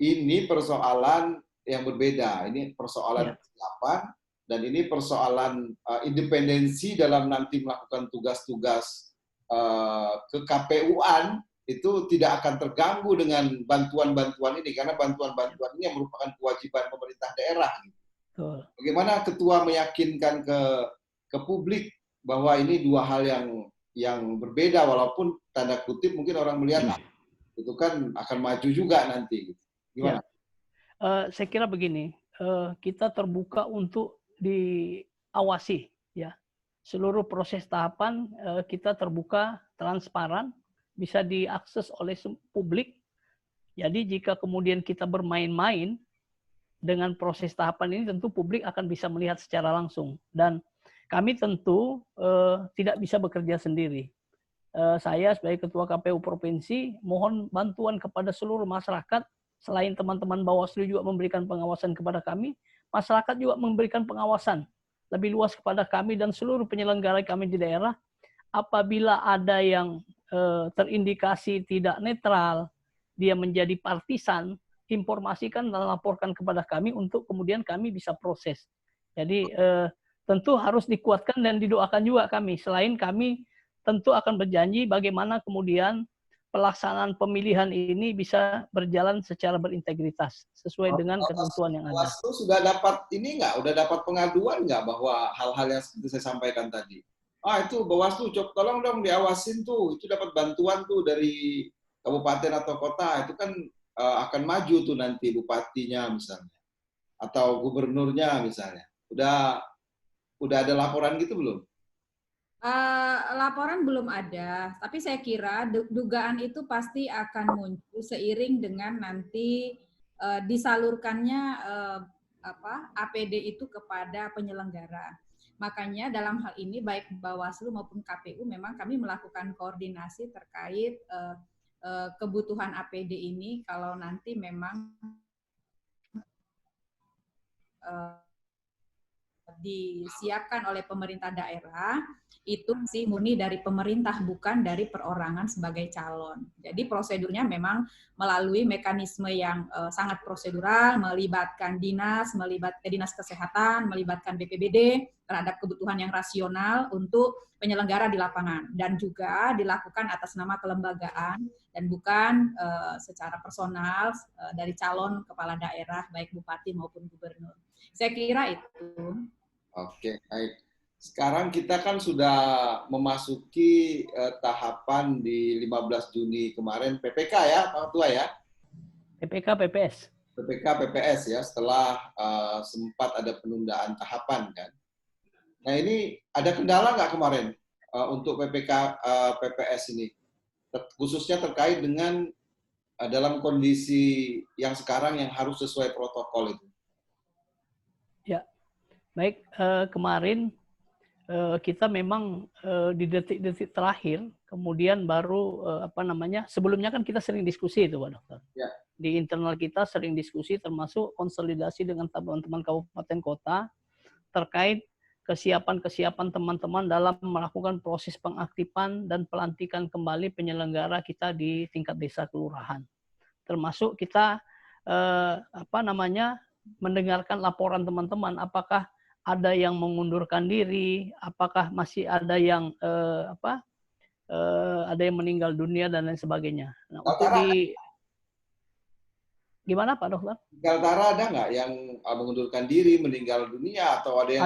ini persoalan yang berbeda, ini persoalan kesiapan dan ini persoalan independensi dalam nanti melakukan tugas-tugas ke KPU-an itu tidak akan terganggu dengan bantuan-bantuan ini karena bantuan-bantuan ini yang merupakan kewajiban pemerintah daerah. Bagaimana Ketua meyakinkan ke publik bahwa ini dua hal yang berbeda walaupun tanda kutip mungkin orang melihat itu kan akan maju juga nanti. Gimana? Ya. Saya kira begini, kita terbuka untuk diawasi ya. Seluruh proses tahapan kita terbuka, transparan, bisa diakses oleh publik. Jadi jika kemudian kita bermain-main dengan proses tahapan ini tentu publik akan bisa melihat secara langsung dan kami tentu tidak bisa bekerja sendiri. Saya sebagai Ketua KPU Provinsi mohon bantuan kepada seluruh masyarakat, selain teman-teman Bawaslu juga memberikan pengawasan kepada kami, masyarakat juga memberikan pengawasan lebih luas kepada kami dan seluruh penyelenggara kami di daerah. Apabila ada yang terindikasi tidak netral, dia menjadi partisan, informasikan dan laporkan kepada kami untuk kemudian kami bisa proses. Jadi tentu harus dikuatkan dan didoakan juga kami. Selain kami tentu akan berjanji bagaimana kemudian pelaksanaan pemilihan ini bisa berjalan secara berintegritas sesuai dengan ketentuan yang ada. Bawaslu sudah dapat ini nggak? Udah dapat pengaduan nggak bahwa hal-hal yang seperti saya sampaikan tadi? Itu Bawaslu, tolong dong diawasin tuh. Itu dapat bantuan tuh dari kabupaten atau kota. Itu kan akan maju tuh nanti bupatinya misalnya atau gubernurnya misalnya. Udah ada laporan gitu belum? Laporan belum ada, tapi saya kira dugaan itu pasti akan muncul seiring dengan nanti disalurkannya APD itu kepada penyelenggara. Makanya dalam hal ini baik Bawaslu maupun KPU memang kami melakukan koordinasi terkait kebutuhan APD ini kalau nanti memang disiapkan oleh pemerintah daerah, itu masih murni dari pemerintah, bukan dari perorangan sebagai calon. Jadi prosedurnya memang melalui mekanisme yang sangat prosedural, melibatkan melibatkan dinas kesehatan, melibatkan BPBD terhadap kebutuhan yang rasional untuk penyelenggara di lapangan. Dan juga dilakukan atas nama kelembagaan dan bukan secara personal dari calon kepala daerah, baik bupati maupun gubernur. Saya kira itu. Oke, baik. Sekarang kita kan sudah memasuki tahapan di 15 Juni kemarin PPK ya, Pak Ketua ya? PPK PPS. PPK PPS ya, setelah sempat ada penundaan tahapan kan. Nah ini ada kendala nggak kemarin untuk PPK PPS ini? Khususnya terkait dengan dalam kondisi yang sekarang yang harus sesuai protokol itu. Ya, baik, kemarin kita memang di detik-detik terakhir, kemudian baru sebelumnya kan kita sering diskusi itu Pak Dokter. Ya. Di internal kita sering diskusi termasuk konsolidasi dengan teman-teman kabupaten kota terkait kesiapan teman-teman dalam melakukan proses pengaktifan dan pelantikan kembali penyelenggara kita di tingkat desa kelurahan. Termasuk kita mendengarkan laporan teman-teman, apakah ada yang mengundurkan diri, apakah masih ada yang ada yang meninggal dunia dan lain sebagainya. Nah, untuk gimana Pak Dokter? Kaltara ada nggak yang mengundurkan diri, meninggal dunia, atau ada yang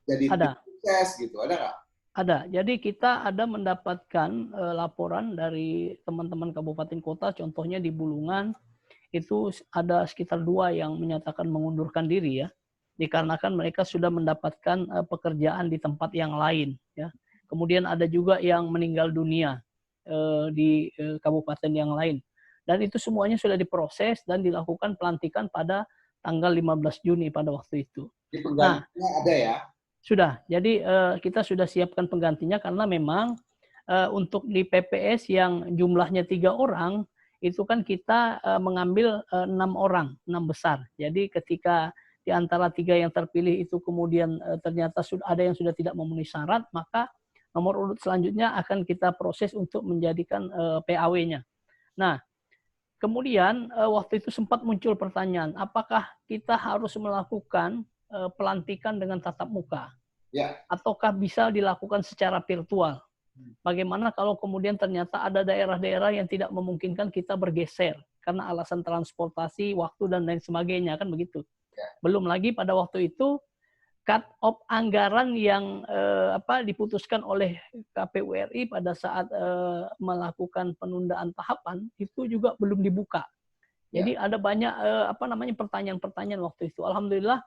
jadi sukses gitu? Ada nggak? Ada. Jadi kita ada mendapatkan laporan dari teman-teman kabupaten kota, contohnya di Bulungan, itu ada sekitar 2 yang menyatakan mengundurkan diri ya, dikarenakan mereka sudah mendapatkan pekerjaan di tempat yang lain ya. Kemudian ada juga yang meninggal dunia di kabupaten yang lain. Dan itu semuanya sudah diproses dan dilakukan pelantikan pada tanggal 15 Juni pada waktu itu. Di penggantinya ada ya? Sudah. Jadi kita sudah siapkan penggantinya karena memang untuk di PPS yang jumlahnya 3 orang, itu kan kita mengambil 6 orang, 6 besar. Jadi ketika di antara 3 yang terpilih itu kemudian ternyata ada yang sudah tidak memenuhi syarat, maka nomor urut selanjutnya akan kita proses untuk menjadikan PAW-nya. Nah, kemudian waktu itu sempat muncul pertanyaan, apakah kita harus melakukan pelantikan dengan tatap muka? Ya. Ataukah bisa dilakukan secara virtual? Bagaimana kalau kemudian ternyata ada daerah-daerah yang tidak memungkinkan kita bergeser karena alasan transportasi, waktu, dan lain sebagainya, kan begitu. Ya. Belum lagi pada waktu itu cut off anggaran yang diputuskan oleh KPU RI pada saat melakukan penundaan tahapan itu juga belum dibuka. Jadi ada banyak pertanyaan-pertanyaan waktu itu. Alhamdulillah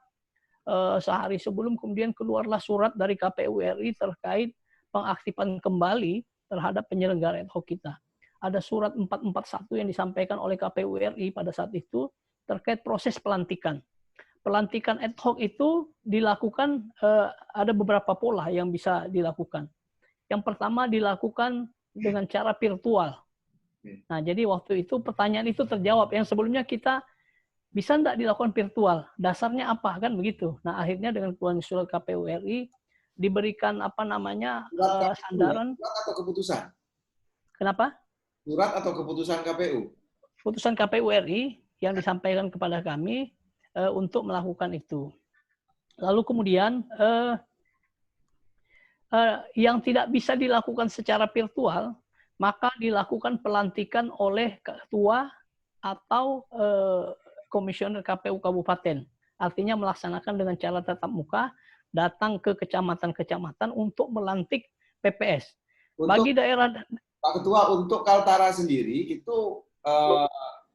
sehari sebelum kemudian keluarlah surat dari KPU RI terkait pengaktifan kembali terhadap penyelenggara ad hoc kita. Ada surat 441 yang disampaikan oleh KPU RI pada saat itu terkait proses pelantikan. Pelantikan ad hoc itu dilakukan, ada beberapa pola yang bisa dilakukan. Yang pertama dilakukan dengan cara virtual. Nah, jadi waktu itu pertanyaan itu terjawab. Yang sebelumnya kita bisa nggak dilakukan virtual? Dasarnya apa kan begitu? Nah akhirnya dengan keluarnya surat KPU RI diberikan apa namanya Surat KPU ya? sandaran. Surat atau keputusan? Kenapa? Surat atau keputusan KPU? Putusan KPU RI yang disampaikan kepada kami untuk melakukan itu. Lalu kemudian yang tidak bisa dilakukan secara virtual, maka dilakukan pelantikan oleh ketua atau komisioner KPU kabupaten. Artinya melaksanakan dengan cara tatap muka, datang ke kecamatan-kecamatan untuk melantik PPS. Bagi daerah, Pak Ketua, untuk Kaltara sendiri itu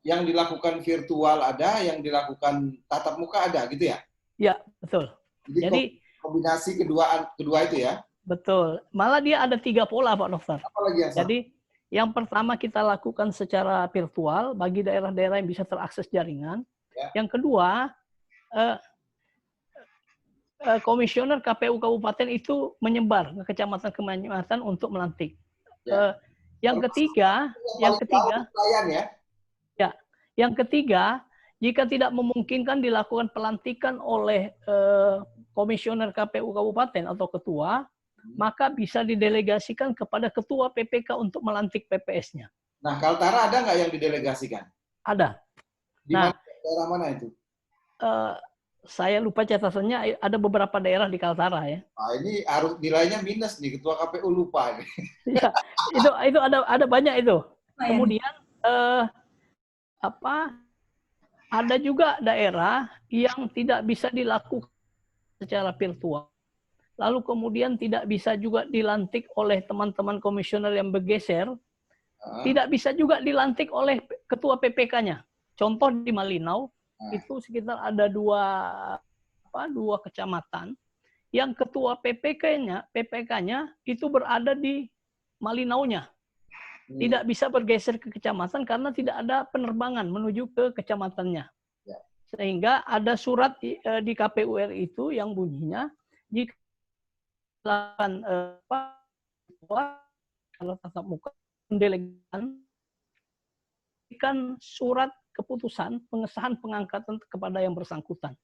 yang dilakukan virtual ada, yang dilakukan tatap muka ada, gitu ya? Ya, betul. Jadi kombinasi kedua itu ya? Betul. Malah dia ada 3 pola, Pak Dokter. Apalagi yang Jadi yang pertama kita lakukan secara virtual bagi daerah-daerah yang bisa terakses jaringan. Ya. Yang kedua, komisioner KPU kabupaten itu menyebar ke kecamatan-kecamatan untuk melantik. Ya. Yang ketiga, yang ketiga, jika tidak memungkinkan dilakukan pelantikan oleh komisioner KPU kabupaten atau ketua, maka bisa didelegasikan kepada ketua PPK untuk melantik PPS-nya. Nah, Kaltara ada nggak yang didelegasikan? Ada. Di mana, daerah mana itu? Saya lupa catatannya, ada beberapa daerah di Kaltara ya. Nah, ini harus nilainya minus nih, ketua KPU lupa. Ya, itu ada banyak itu. Kemudian ada juga daerah yang tidak bisa dilakukan secara virtual. Lalu kemudian tidak bisa juga dilantik oleh teman-teman komisioner yang bergeser, tidak bisa juga dilantik oleh ketua PPK-nya. Contoh di Malinau, itu sekitar ada dua kecamatan yang ketua PPK-nya itu berada di Malinau-nya. Tidak bisa bergeser ke kecamatan karena tidak ada penerbangan menuju ke kecamatannya. Sehingga ada surat di KPU RI itu yang bunyinya, jika kalau tatap muka mendelegasikan surat keputusan pengesahan pengangkatan kepada yang bersangkutan.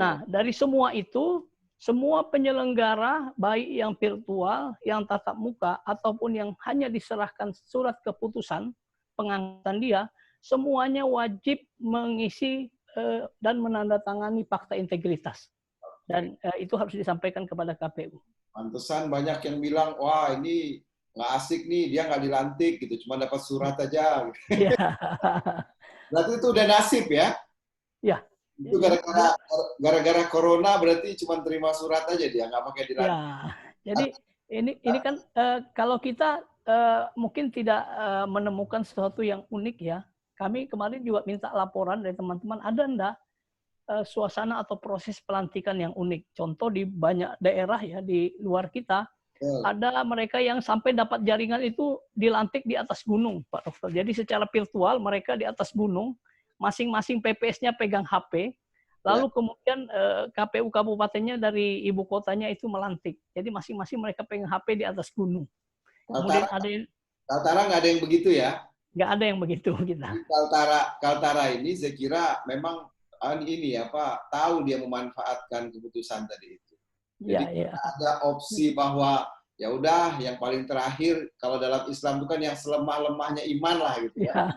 Nah, dari semua itu, semua penyelenggara baik yang virtual, yang tatap muka ataupun yang hanya diserahkan surat keputusan pengangkatan dia, semuanya wajib mengisi dan menandatangani fakta integritas. Dan itu harus disampaikan kepada KPU. Pantesan banyak yang bilang, wah ini nggak asik nih, dia nggak dilantik gitu, cuma dapat surat aja. Gitu. Berarti itu udah nasib ya? Ya. Itu gara-gara corona berarti cuma terima surat aja dia, nggak pakai dilantik. Ya. Jadi ini kan kalau kita mungkin tidak menemukan sesuatu yang unik ya. Kami kemarin juga minta laporan dari teman-teman, ada enggak suasana atau proses pelantikan yang unik. Contoh di banyak daerah ya di luar kita, ada mereka yang sampai dapat jaringan itu dilantik di atas gunung, Pak Dokter. Jadi secara virtual mereka di atas gunung, masing-masing PPS-nya pegang HP, lalu kemudian KPU kabupatennya dari ibu kotanya itu melantik. Jadi masing-masing mereka pegang HP di atas gunung. Kemudian Kaltara nggak ada yang begitu ya? Nggak ada yang begitu kita. Kaltara ini saya kira memang tahu dia memanfaatkan keputusan tadi itu. Jadi ada opsi bahwa ya udah yang paling terakhir kalau dalam Islam itu kan yang selemah-lemahnya iman lah gitu ya.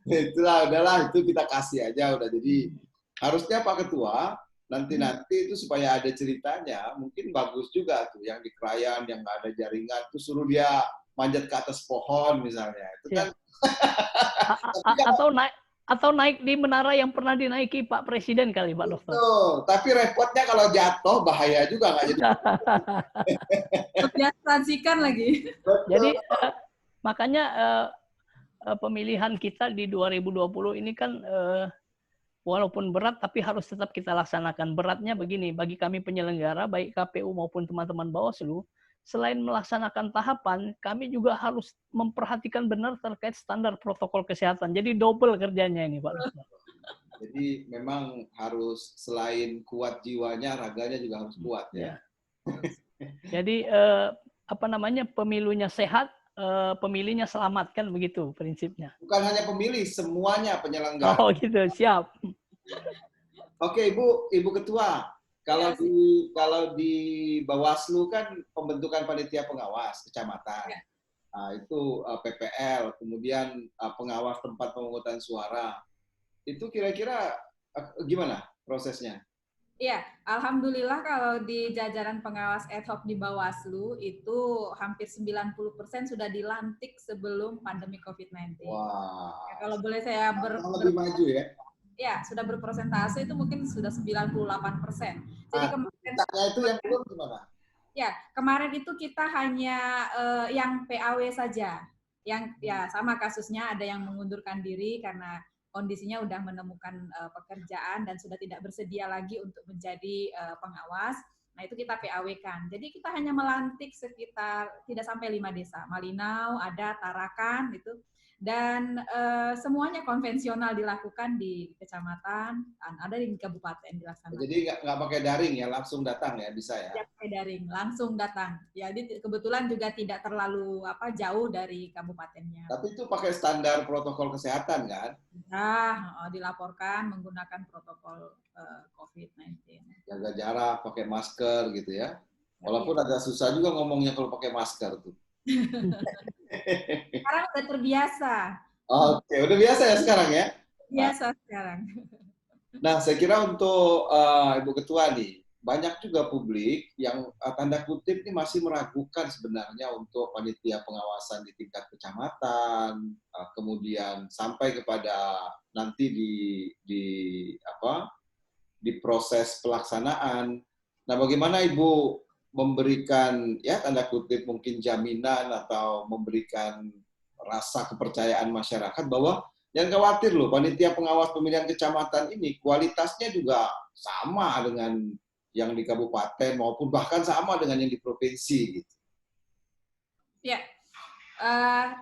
Itulah udahlah itu kita kasih aja udah. Jadi harusnya Pak Ketua nanti itu supaya ada ceritanya mungkin bagus juga tuh yang di Krayan yang nggak ada jaringan tuh suruh dia manjat ke atas pohon misalnya. Itu kan atau naik di menara yang pernah dinaiki Pak Presiden kali, Pak Dokter. Betul. Tapi repotnya kalau jatuh bahaya juga nggak jadi. Transikan lagi. Betul. Jadi makanya pemilihan kita di 2020 ini kan walaupun berat tapi harus tetap kita laksanakan. Beratnya begini, bagi kami penyelenggara baik KPU maupun teman-teman Bawaslu, selain melaksanakan tahapan, kami juga harus memperhatikan benar terkait standar protokol kesehatan. Jadi double kerjanya ini, Pak. Jadi memang harus selain kuat jiwanya, raganya juga harus kuat ya. Jadi pemilunya sehat, pemilihnya selamat, kan begitu prinsipnya. Bukan hanya pemilih, semuanya penyelenggara. Oh gitu, siap. Oke, Ibu Ketua, kalau di Bawaslu kan pembentukan panitia pengawas kecamatan. Ya. Nah, itu PPL, kemudian pengawas tempat pemungutan suara. Itu kira-kira gimana prosesnya? Iya, alhamdulillah kalau di jajaran pengawas ad hoc di Bawaslu itu hampir 90% sudah dilantik sebelum pandemi COVID-19. Wah. Ya, kalau boleh saya lebih maju ya? Ya, sudah berpersentase itu mungkin sudah 98%. Jadi kemarin itu yang belum gimana? Ya, kemarin itu kita hanya yang PAW saja. Yang ya sama kasusnya, ada yang mengundurkan diri karena kondisinya udah menemukan pekerjaan dan sudah tidak bersedia lagi untuk menjadi pengawas. Nah, itu kita PAW-kan. Jadi kita hanya melantik sekitar tidak sampai 5 desa. Malinau, ada Tarakan gitu. Dan semuanya konvensional dilakukan di kecamatan, ada di kabupaten dilaksanakan. Jadi nggak pakai daring ya, langsung datang ya, bisa ya? Tidak pakai daring, langsung datang. Jadi kebetulan juga tidak terlalu jauh dari kabupatennya. Tapi itu pakai standar protokol kesehatan kan? Nah, dilaporkan menggunakan protokol COVID-19. Jaga jarak, pakai masker gitu ya. Walaupun agak susah juga ngomongnya kalau pakai masker tuh. Sekarang udah terbiasa. Oke, udah biasa ya sekarang ya? Biasa sekarang. Nah, saya kira untuk Ibu Ketua nih, banyak juga publik yang tanda kutip ini masih meragukan sebenarnya untuk panitia pengawasan di tingkat kecamatan, kemudian sampai kepada nanti di proses pelaksanaan. Nah, bagaimana Ibu memberikan ya tanda kutip mungkin jaminan atau memberikan rasa kepercayaan masyarakat bahwa jangan khawatir loh, panitia pengawas pemilihan kecamatan ini kualitasnya juga sama dengan yang di kabupaten maupun bahkan sama dengan yang di provinsi gitu. Ya,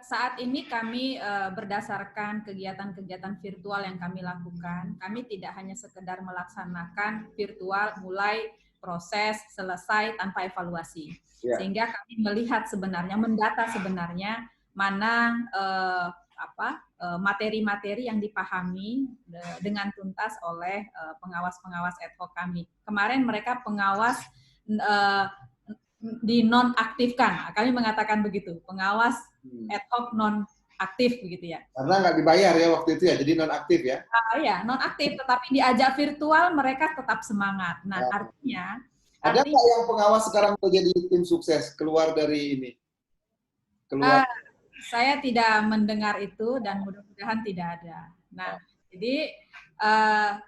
saat ini kami berdasarkan kegiatan-kegiatan virtual yang kami lakukan, kami tidak hanya sekedar melaksanakan virtual mulai proses selesai tanpa evaluasi. Ya. Sehingga kami melihat sebenarnya, mendata sebenarnya mana materi-materi yang dipahami dengan tuntas oleh pengawas-pengawas ad hoc kami. Kemarin mereka pengawas dinonaktifkan. Kami mengatakan begitu, pengawas ad hoc non-aktif begitu ya. Karena nggak dibayar ya waktu itu ya, jadi non-aktif ya? Iya, non-aktif, tetapi diajak virtual mereka tetap semangat. Nah, artinya... Ada nggak yang pengawas sekarang menjadi tim sukses keluar dari ini? Saya tidak mendengar itu dan mudah-mudahan tidak ada. Nah, jadi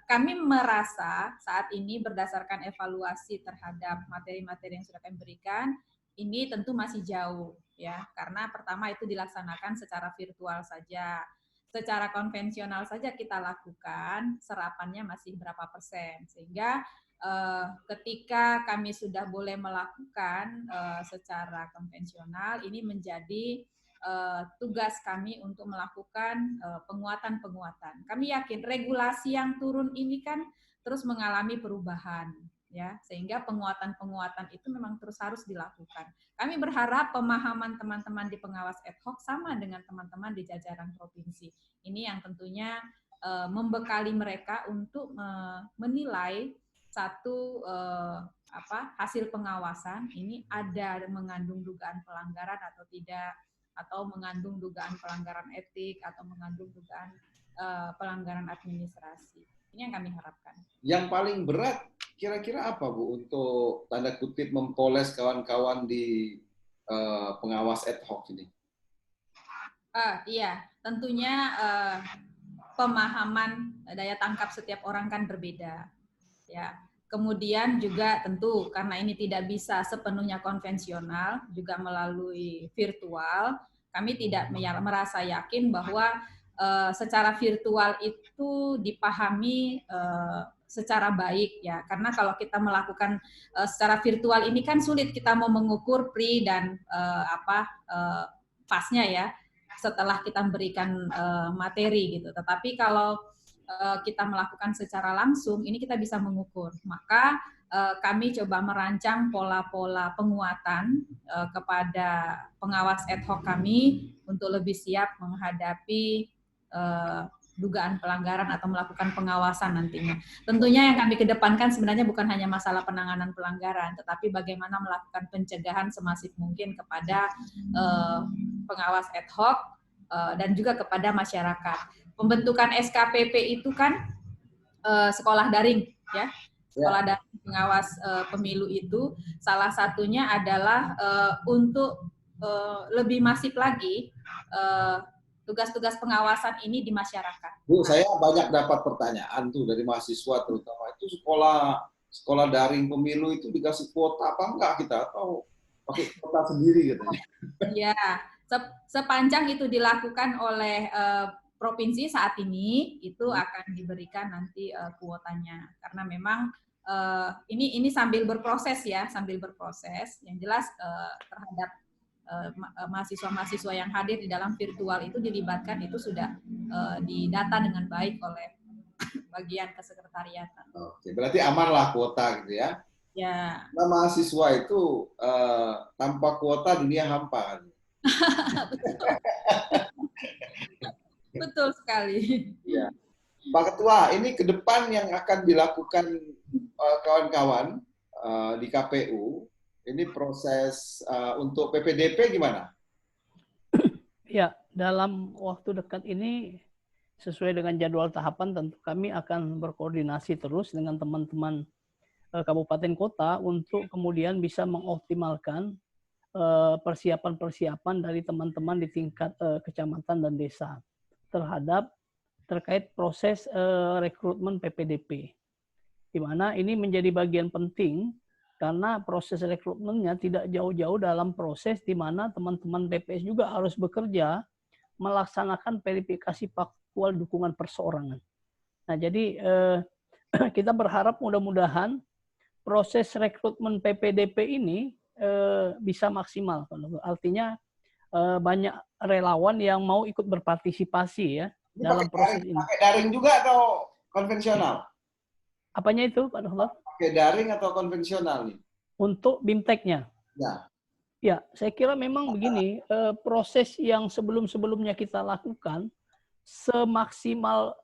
kami merasa saat ini berdasarkan evaluasi terhadap materi-materi yang sudah kami berikan, ini tentu masih jauh ya, karena pertama itu dilaksanakan secara virtual saja. Secara konvensional saja kita lakukan, serapannya masih berapa persen, sehingga ketika kami sudah boleh melakukan secara konvensional, ini menjadi tugas kami untuk melakukan penguatan-penguatan. Kami yakin regulasi yang turun ini kan terus mengalami perubahan, ya, sehingga penguatan-penguatan itu memang terus harus dilakukan. Kami berharap pemahaman teman-teman di pengawas ad hoc sama dengan teman-teman di jajaran provinsi. Ini yang tentunya membekali mereka untuk menilai satu hasil pengawasan ini ada mengandung dugaan pelanggaran atau tidak, atau mengandung dugaan pelanggaran etik, atau mengandung dugaan pelanggaran administrasi. Ini yang kami harapkan. Yang paling berat kira-kira apa, Bu, untuk tanda kutip mempoles kawan-kawan di pengawas ad hoc ini? Iya, tentunya pemahaman daya tangkap setiap orang kan berbeda. Ya. Kemudian juga tentu karena ini tidak bisa sepenuhnya konvensional, juga melalui virtual, kami tidak merasa yakin bahwa secara virtual itu dipahami secara baik ya. Karena kalau kita melakukan secara virtual ini kan sulit kita mau mengukur pre dan pasnya ya setelah kita memberikan materi gitu. Tetapi kalau kita melakukan secara langsung, ini kita bisa mengukur. Maka kami coba merancang pola-pola penguatan kepada pengawas ad hoc kami untuk lebih siap menghadapi dugaan pelanggaran atau melakukan pengawasan nantinya. Tentunya yang kami kedepankan sebenarnya bukan hanya masalah penanganan pelanggaran, tetapi bagaimana melakukan pencegahan semasif mungkin kepada pengawas ad hoc dan juga kepada masyarakat. Pembentukan SKPP itu kan sekolah daring, ya. Sekolah daring pengawas pemilu itu salah satunya adalah untuk lebih masif lagi tugas-tugas pengawasan ini di masyarakat. Bu, saya banyak dapat pertanyaan tuh dari mahasiswa terutama itu sekolah daring pemilu itu dikasih kuota apa enggak kita atau pakai kuota sendiri gitu. Ya, sepanjang itu dilakukan oleh provinsi saat ini itu akan diberikan nanti kuotanya karena memang ini sambil berproses ya, sambil berproses. Yang jelas terhadap mahasiswa-mahasiswa yang hadir di dalam virtual itu dilibatkan itu sudah didata dengan baik oleh bagian kesekretariatan. Oke, berarti aman lah kuota gitu ya? Ya. Nah, mahasiswa itu tanpa kuota dunia hampa. Betul. Betul sekali. Ya. Pak Ketua, ini ke depan yang akan dilakukan kawan-kawan di KPU. Ini proses untuk PPDP gimana? Ya, dalam waktu dekat ini sesuai dengan jadwal tahapan tentu kami akan berkoordinasi terus dengan teman-teman kabupaten kota untuk kemudian bisa mengoptimalkan persiapan-persiapan dari teman-teman di tingkat kecamatan dan desa terkait proses rekrutmen PPDP. Di mana ini menjadi bagian penting karena proses rekrutmennya tidak jauh-jauh dalam proses di mana teman-teman BPS juga harus bekerja melaksanakan verifikasi faktual dukungan perseorangan. Nah, jadi kita berharap mudah-mudahan proses rekrutmen PPDP ini bisa maksimal. Artinya banyak relawan yang mau ikut berpartisipasi ya ini dalam proses ini. Pakai daring juga atau konvensional? Apanya itu, Pak Dokter? Pakai daring atau konvensional nih? Untuk BIMTEK-nya? Ya. Ya, saya kira memang begini, proses yang sebelum-sebelumnya kita lakukan, semaksimal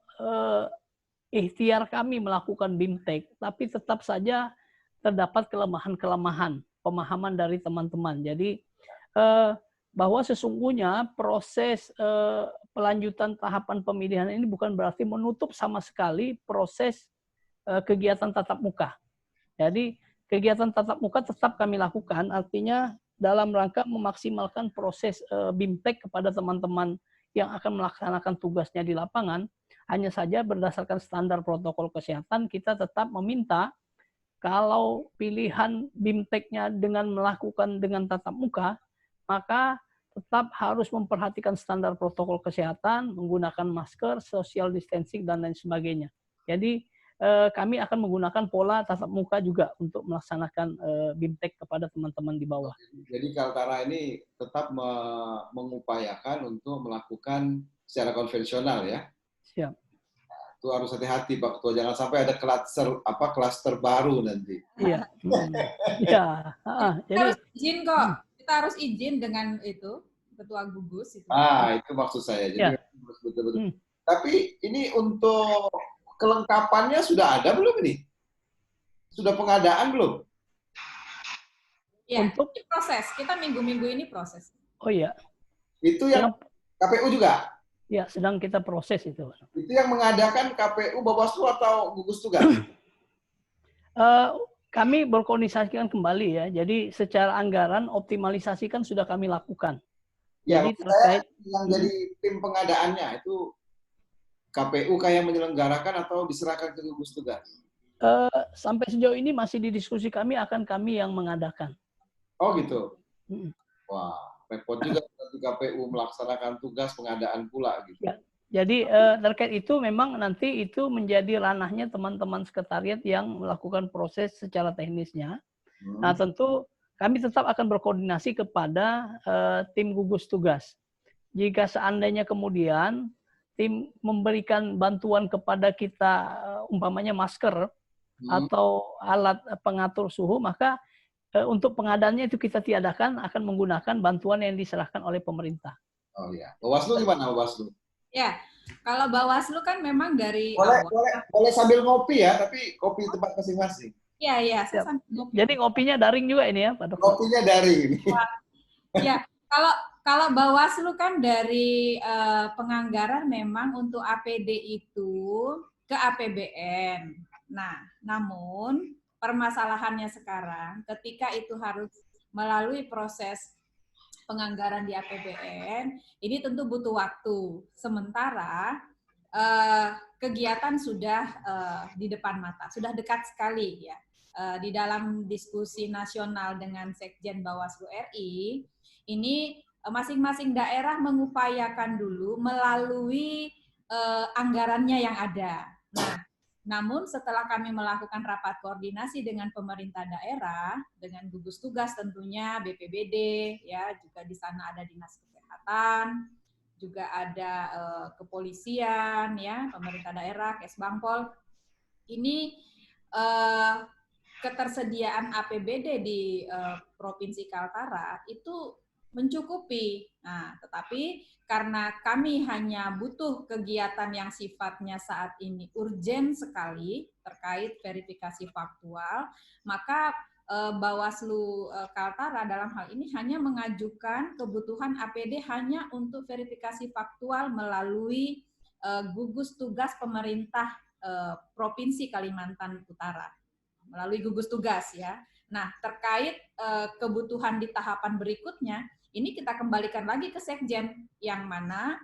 ikhtiar kami melakukan BIMTEK, tapi tetap saja terdapat kelemahan-kelemahan pemahaman dari teman-teman. Jadi, bahwa sesungguhnya proses pelanjutan tahapan pemilihan ini bukan berarti menutup sama sekali proses kegiatan tatap muka. Jadi kegiatan tatap muka tetap kami lakukan, artinya dalam rangka memaksimalkan proses BIMTEK kepada teman-teman yang akan melaksanakan tugasnya di lapangan, hanya saja berdasarkan standar protokol kesehatan kita tetap meminta kalau pilihan BIMTEK-nya dengan melakukan dengan tatap muka, maka tetap harus memperhatikan standar protokol kesehatan, menggunakan masker, social distancing, dan lain sebagainya. Jadi kami akan menggunakan pola tatap muka juga untuk melaksanakan BIMTEK kepada teman-teman di bawah. Jadi Kaltara ini tetap mengupayakan untuk melakukan secara konvensional ya? Siap. Itu harus hati-hati Pak Ketua, jangan sampai ada klaster baru nanti. Iya. Ya. Jadi harus izin kok. Kita harus izin dengan itu Ketua Gugus itu. Itu maksud saya. Jadi betul-betul. Tapi ini untuk kelengkapannya sudah ada belum ini? Sudah pengadaan belum? Ya, untuk proses. Kita minggu-minggu ini proses. Oh iya. Itu yang KPU juga? Ya, sedang kita proses itu. Itu yang mengadakan KPU, Bawaslu atau gugus tugas? Kami berkoordinasikan kembali ya. Jadi secara anggaran optimalisasi kan sudah kami lakukan. Ya, jadi terkait yang jadi tim pengadaannya itu KPU kayak menyelenggarakan atau diserahkan ke gugus tugas? Sampai sejauh ini masih didiskusi kami yang mengadakan. Oh gitu. Wah, repot juga nanti KPU melaksanakan tugas pengadaan pula gitu. Ya. Jadi terkait itu memang nanti itu menjadi ranahnya teman-teman sekretariat yang melakukan proses secara teknisnya. Nah tentu kami tetap akan berkoordinasi kepada tim gugus tugas. Jika seandainya kemudian tim memberikan bantuan kepada kita, umpamanya masker, atau alat pengatur suhu, maka untuk pengadaannya itu kita tiadakan, akan menggunakan bantuan yang diserahkan oleh pemerintah. Oh iya. Bawaslu gimana Bawaslu? Ya, kalau Bawaslu kan memang dari boleh sambil ngopi ya, tapi kopi tempat masing-masing. Iya, saya sambil ngopi. Jadi ngopinya daring juga ini ya, Pak Dokter? Kopinya daring ini. Ya, kalau Bawaslu kan dari penganggaran memang untuk APD itu ke APBN. Nah, namun permasalahannya sekarang ketika itu harus melalui proses penganggaran di APBN, ini tentu butuh waktu. Sementara kegiatan sudah di depan mata, sudah dekat sekali ya. Di dalam diskusi nasional dengan Sekjen Bawaslu RI, ini masing-masing daerah mengupayakan dulu melalui anggarannya yang ada. Nah, namun setelah kami melakukan rapat koordinasi dengan pemerintah daerah, dengan gugus tugas tentunya BPBD, ya juga di sana ada dinas kesehatan, juga ada kepolisian, ya pemerintah daerah, Kesbangpol. Ini ketersediaan APBD di Provinsi Kaltara itu mencukupi. Nah, tetapi karena kami hanya butuh kegiatan yang sifatnya saat ini urgen sekali terkait verifikasi faktual, maka Bawaslu Kaltara dalam hal ini hanya mengajukan kebutuhan APD hanya untuk verifikasi faktual melalui gugus tugas pemerintah Provinsi Kalimantan Utara, melalui gugus tugas ya. Nah, terkait kebutuhan di tahapan berikutnya, ini kita kembalikan lagi ke Sekjen, yang mana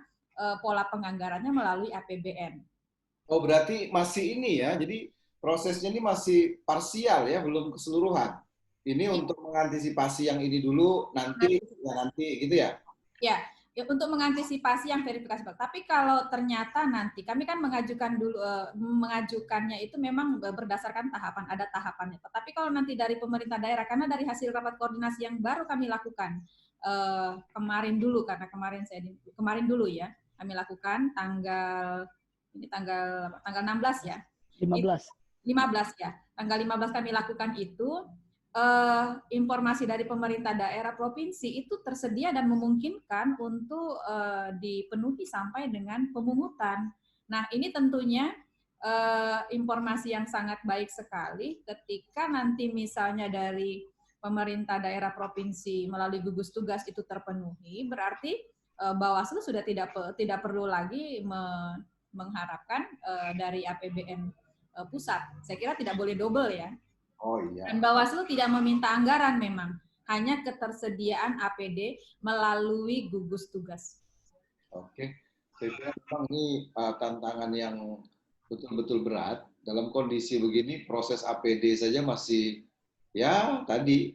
pola penganggarannya melalui APBN. Oh, berarti masih ini ya, jadi prosesnya ini masih parsial ya, belum keseluruhan. Ini untuk mengantisipasi yang ini dulu, nanti gitu ya? Ya, untuk mengantisipasi yang verifikasi. Tapi kalau ternyata nanti, kami kan mengajukannya itu memang berdasarkan tahapan, ada tahapannya. Tapi kalau nanti dari pemerintah daerah, karena dari hasil rapat koordinasi yang baru kami lakukan, kemarin dulu dulu ya kami lakukan tanggal 16 ya 15 ya tanggal 15 kami lakukan itu informasi dari pemerintah daerah provinsi itu tersedia dan memungkinkan untuk dipenuhi sampai dengan pemungutan. Nah, ini tentunya informasi yang sangat baik sekali ketika nanti misalnya dari pemerintah daerah provinsi melalui gugus tugas itu terpenuhi, berarti Bawaslu sudah tidak perlu lagi mengharapkan dari APBN pusat. Saya kira tidak boleh double ya. Oh iya. Dan Bawaslu tidak meminta anggaran memang, hanya ketersediaan APD melalui gugus tugas. Oke, saya kira memang ini tantangan yang betul-betul berat. Dalam kondisi begini, proses APD saja masih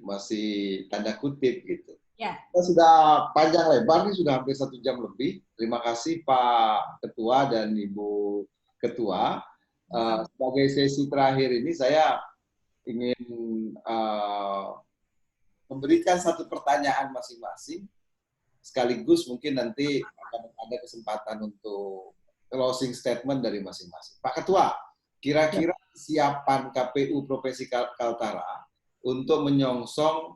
masih tanda kutip gitu. Ya. Kita sudah panjang lebar, ini sudah hampir 1 jam lebih. Terima kasih Pak Ketua dan Ibu Ketua. Sebagai sesi terakhir ini saya ingin memberikan satu pertanyaan masing-masing. Sekaligus mungkin nanti akan ada kesempatan untuk closing statement dari masing-masing. Pak Ketua, kira-kira kesiapan KPU Provinsi Kaltara untuk menyongsong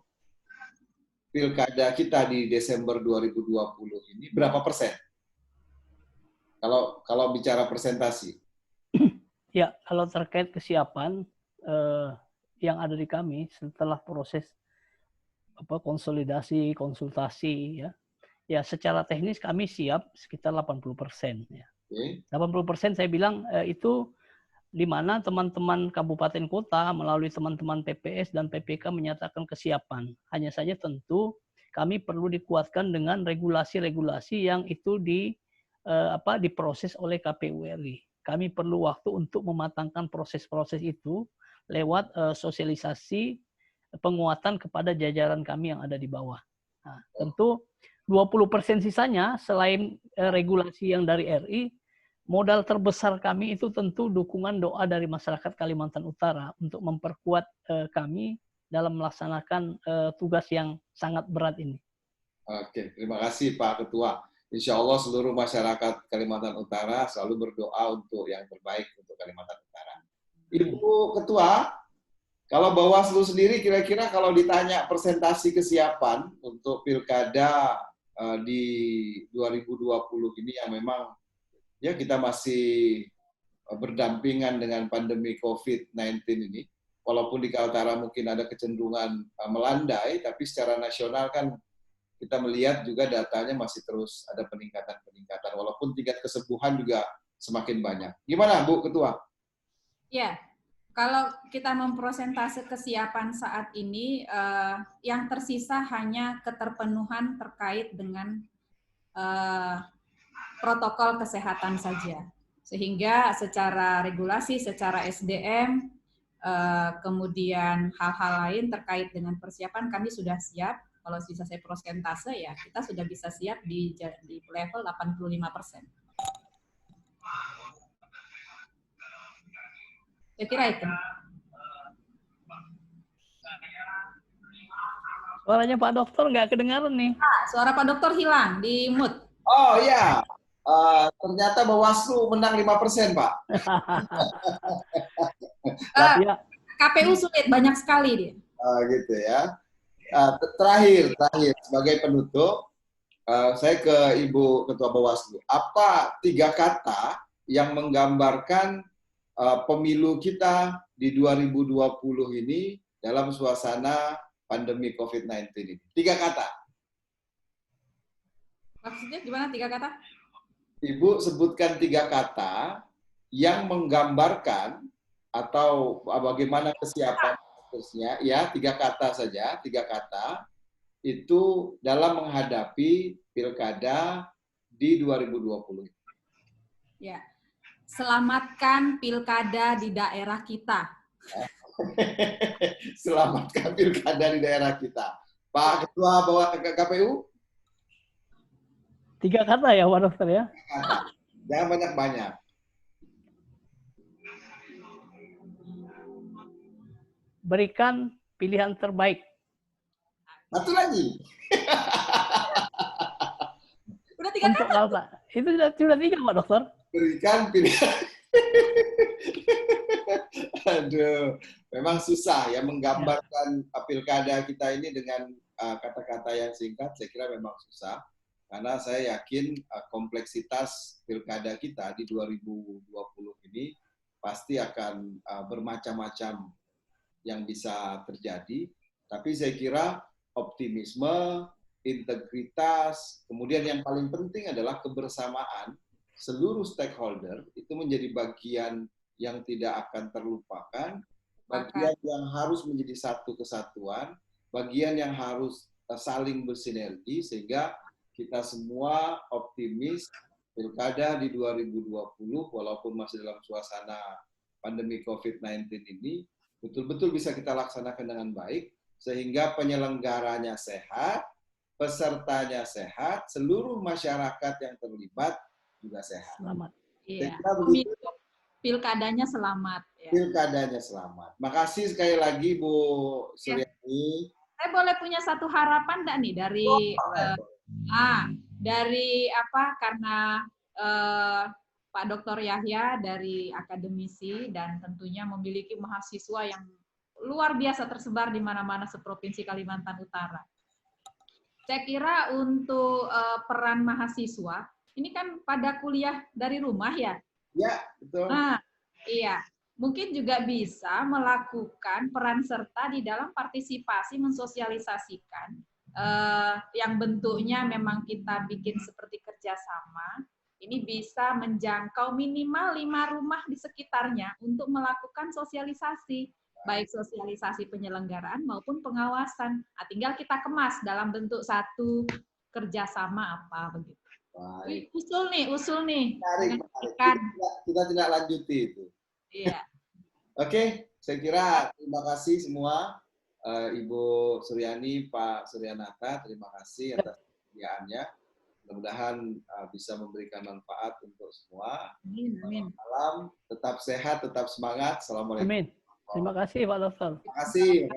pilkada kita di Desember 2020 ini berapa persen? Kalau bicara persentasi. Ya, kalau terkait kesiapan yang ada di kami setelah proses konsolidasi, konsultasi ya secara teknis kami siap sekitar 80% ya. 80% saya bilang itu di mana teman-teman kabupaten kota melalui teman-teman PPS dan PPK menyatakan kesiapan. Hanya saja tentu kami perlu dikuatkan dengan regulasi-regulasi yang itu diproses oleh KPU RI. Kami perlu waktu untuk mematangkan proses-proses itu lewat sosialisasi penguatan kepada jajaran kami yang ada di bawah. Nah, tentu 20% sisanya selain regulasi yang dari RI, modal terbesar kami itu tentu dukungan doa dari masyarakat Kalimantan Utara untuk memperkuat kami dalam melaksanakan tugas yang sangat berat ini. Oke, terima kasih Pak Ketua. Insya Allah seluruh masyarakat Kalimantan Utara selalu berdoa untuk yang terbaik untuk Kalimantan Utara. Ibu Ketua, kalau Bawaslu sendiri kira-kira kalau ditanya presentasi kesiapan untuk pilkada di 2020 ini yang memang ya kita masih berdampingan dengan pandemi COVID-19 ini, walaupun di Kaltara mungkin ada kecenderungan melandai, tapi secara nasional kan kita melihat juga datanya masih terus ada peningkatan-peningkatan, walaupun tingkat kesembuhan juga semakin banyak. Gimana, Bu Ketua? Ya, kalau kita memprosentase kesiapan saat ini, yang tersisa hanya keterpenuhan terkait dengan protokol kesehatan saja. Sehingga secara regulasi, secara SDM, kemudian hal-hal lain terkait dengan persiapan kami sudah siap. Kalau bisa saya prosentase ya kita sudah bisa siap di level 85%. Saya kira itu. Suaranya Pak Dokter nggak kedengaran nih. Suara Pak Dokter hilang, di mute. Oh iya, ternyata Bawaslu menang 5%, Pak. KPU sulit, banyak sekali dia. Gitu ya. Terakhir sebagai penutup, saya ke Ibu Ketua Bawaslu. Apa 3 kata yang menggambarkan pemilu kita di 2020 ini dalam suasana pandemi COVID-19 ini? 3 kata. Maksudnya gimana 3 kata? Ibu sebutkan 3 kata yang menggambarkan atau bagaimana kesiapan terusnya, ya 3 kata saja, 3 kata itu dalam menghadapi pilkada di 2020. Ya, selamatkan pilkada di daerah kita. Selamatkan pilkada di daerah kita. Pak Ketua KPU? 3 kata ya, Pak Dokter ya? Jangan banyak-banyak. Berikan pilihan terbaik. Satu lagi. Udah 3 untuk kata. Itu sudah 3, Pak Dokter. Berikan pilihan. Aduh, memang susah ya menggambarkan pilkada kita ini dengan kata-kata yang singkat. Saya kira memang susah. Karena saya yakin kompleksitas pilkada kita di 2020 ini pasti akan bermacam-macam yang bisa terjadi. Tapi saya kira optimisme, integritas, kemudian yang paling penting adalah kebersamaan seluruh stakeholder itu menjadi bagian yang tidak akan terlupakan, bagian yang harus menjadi satu kesatuan, bagian yang harus saling bersinergi sehingga kita semua optimis pilkada di 2020 walaupun masih dalam suasana pandemi COVID-19 ini betul-betul bisa kita laksanakan dengan baik sehingga penyelenggaranya sehat, pesertanya sehat, seluruh masyarakat yang terlibat juga sehat. Selamat. Iya. Begitu. Pilkadanya selamat. Ya. Pilkadanya selamat. Makasih sekali lagi Bu Suryani. Saya boleh punya satu harapan enggak nih dari karena Pak Dr. Yahya dari akademisi dan tentunya memiliki mahasiswa yang luar biasa tersebar di mana-mana seprovinsi Kalimantan Utara. Saya kira untuk peran mahasiswa, ini kan pada kuliah dari rumah ya? Ya, betul. Nah, iya. Mungkin juga bisa melakukan peran serta di dalam partisipasi mensosialisasikan yang bentuknya memang kita bikin seperti kerjasama. Ini bisa menjangkau minimal 5 rumah di sekitarnya untuk melakukan sosialisasi, baik sosialisasi penyelenggaraan maupun pengawasan. Nah, tinggal kita kemas dalam bentuk satu kerjasama apa begitu. Baik. Usul nih. Menarik. Kita tidak lanjuti itu. Iya. Oke, saya kira terima kasih semua Ibu Suryani, Pak Suryanata, terima kasih atas kesediaannya. Mudah-mudahan bisa memberikan manfaat untuk semua. Amin. Salam, tetap sehat, tetap semangat. Assalamualaikum. Amin. Terima kasih Pak Dokter. Terima kasih.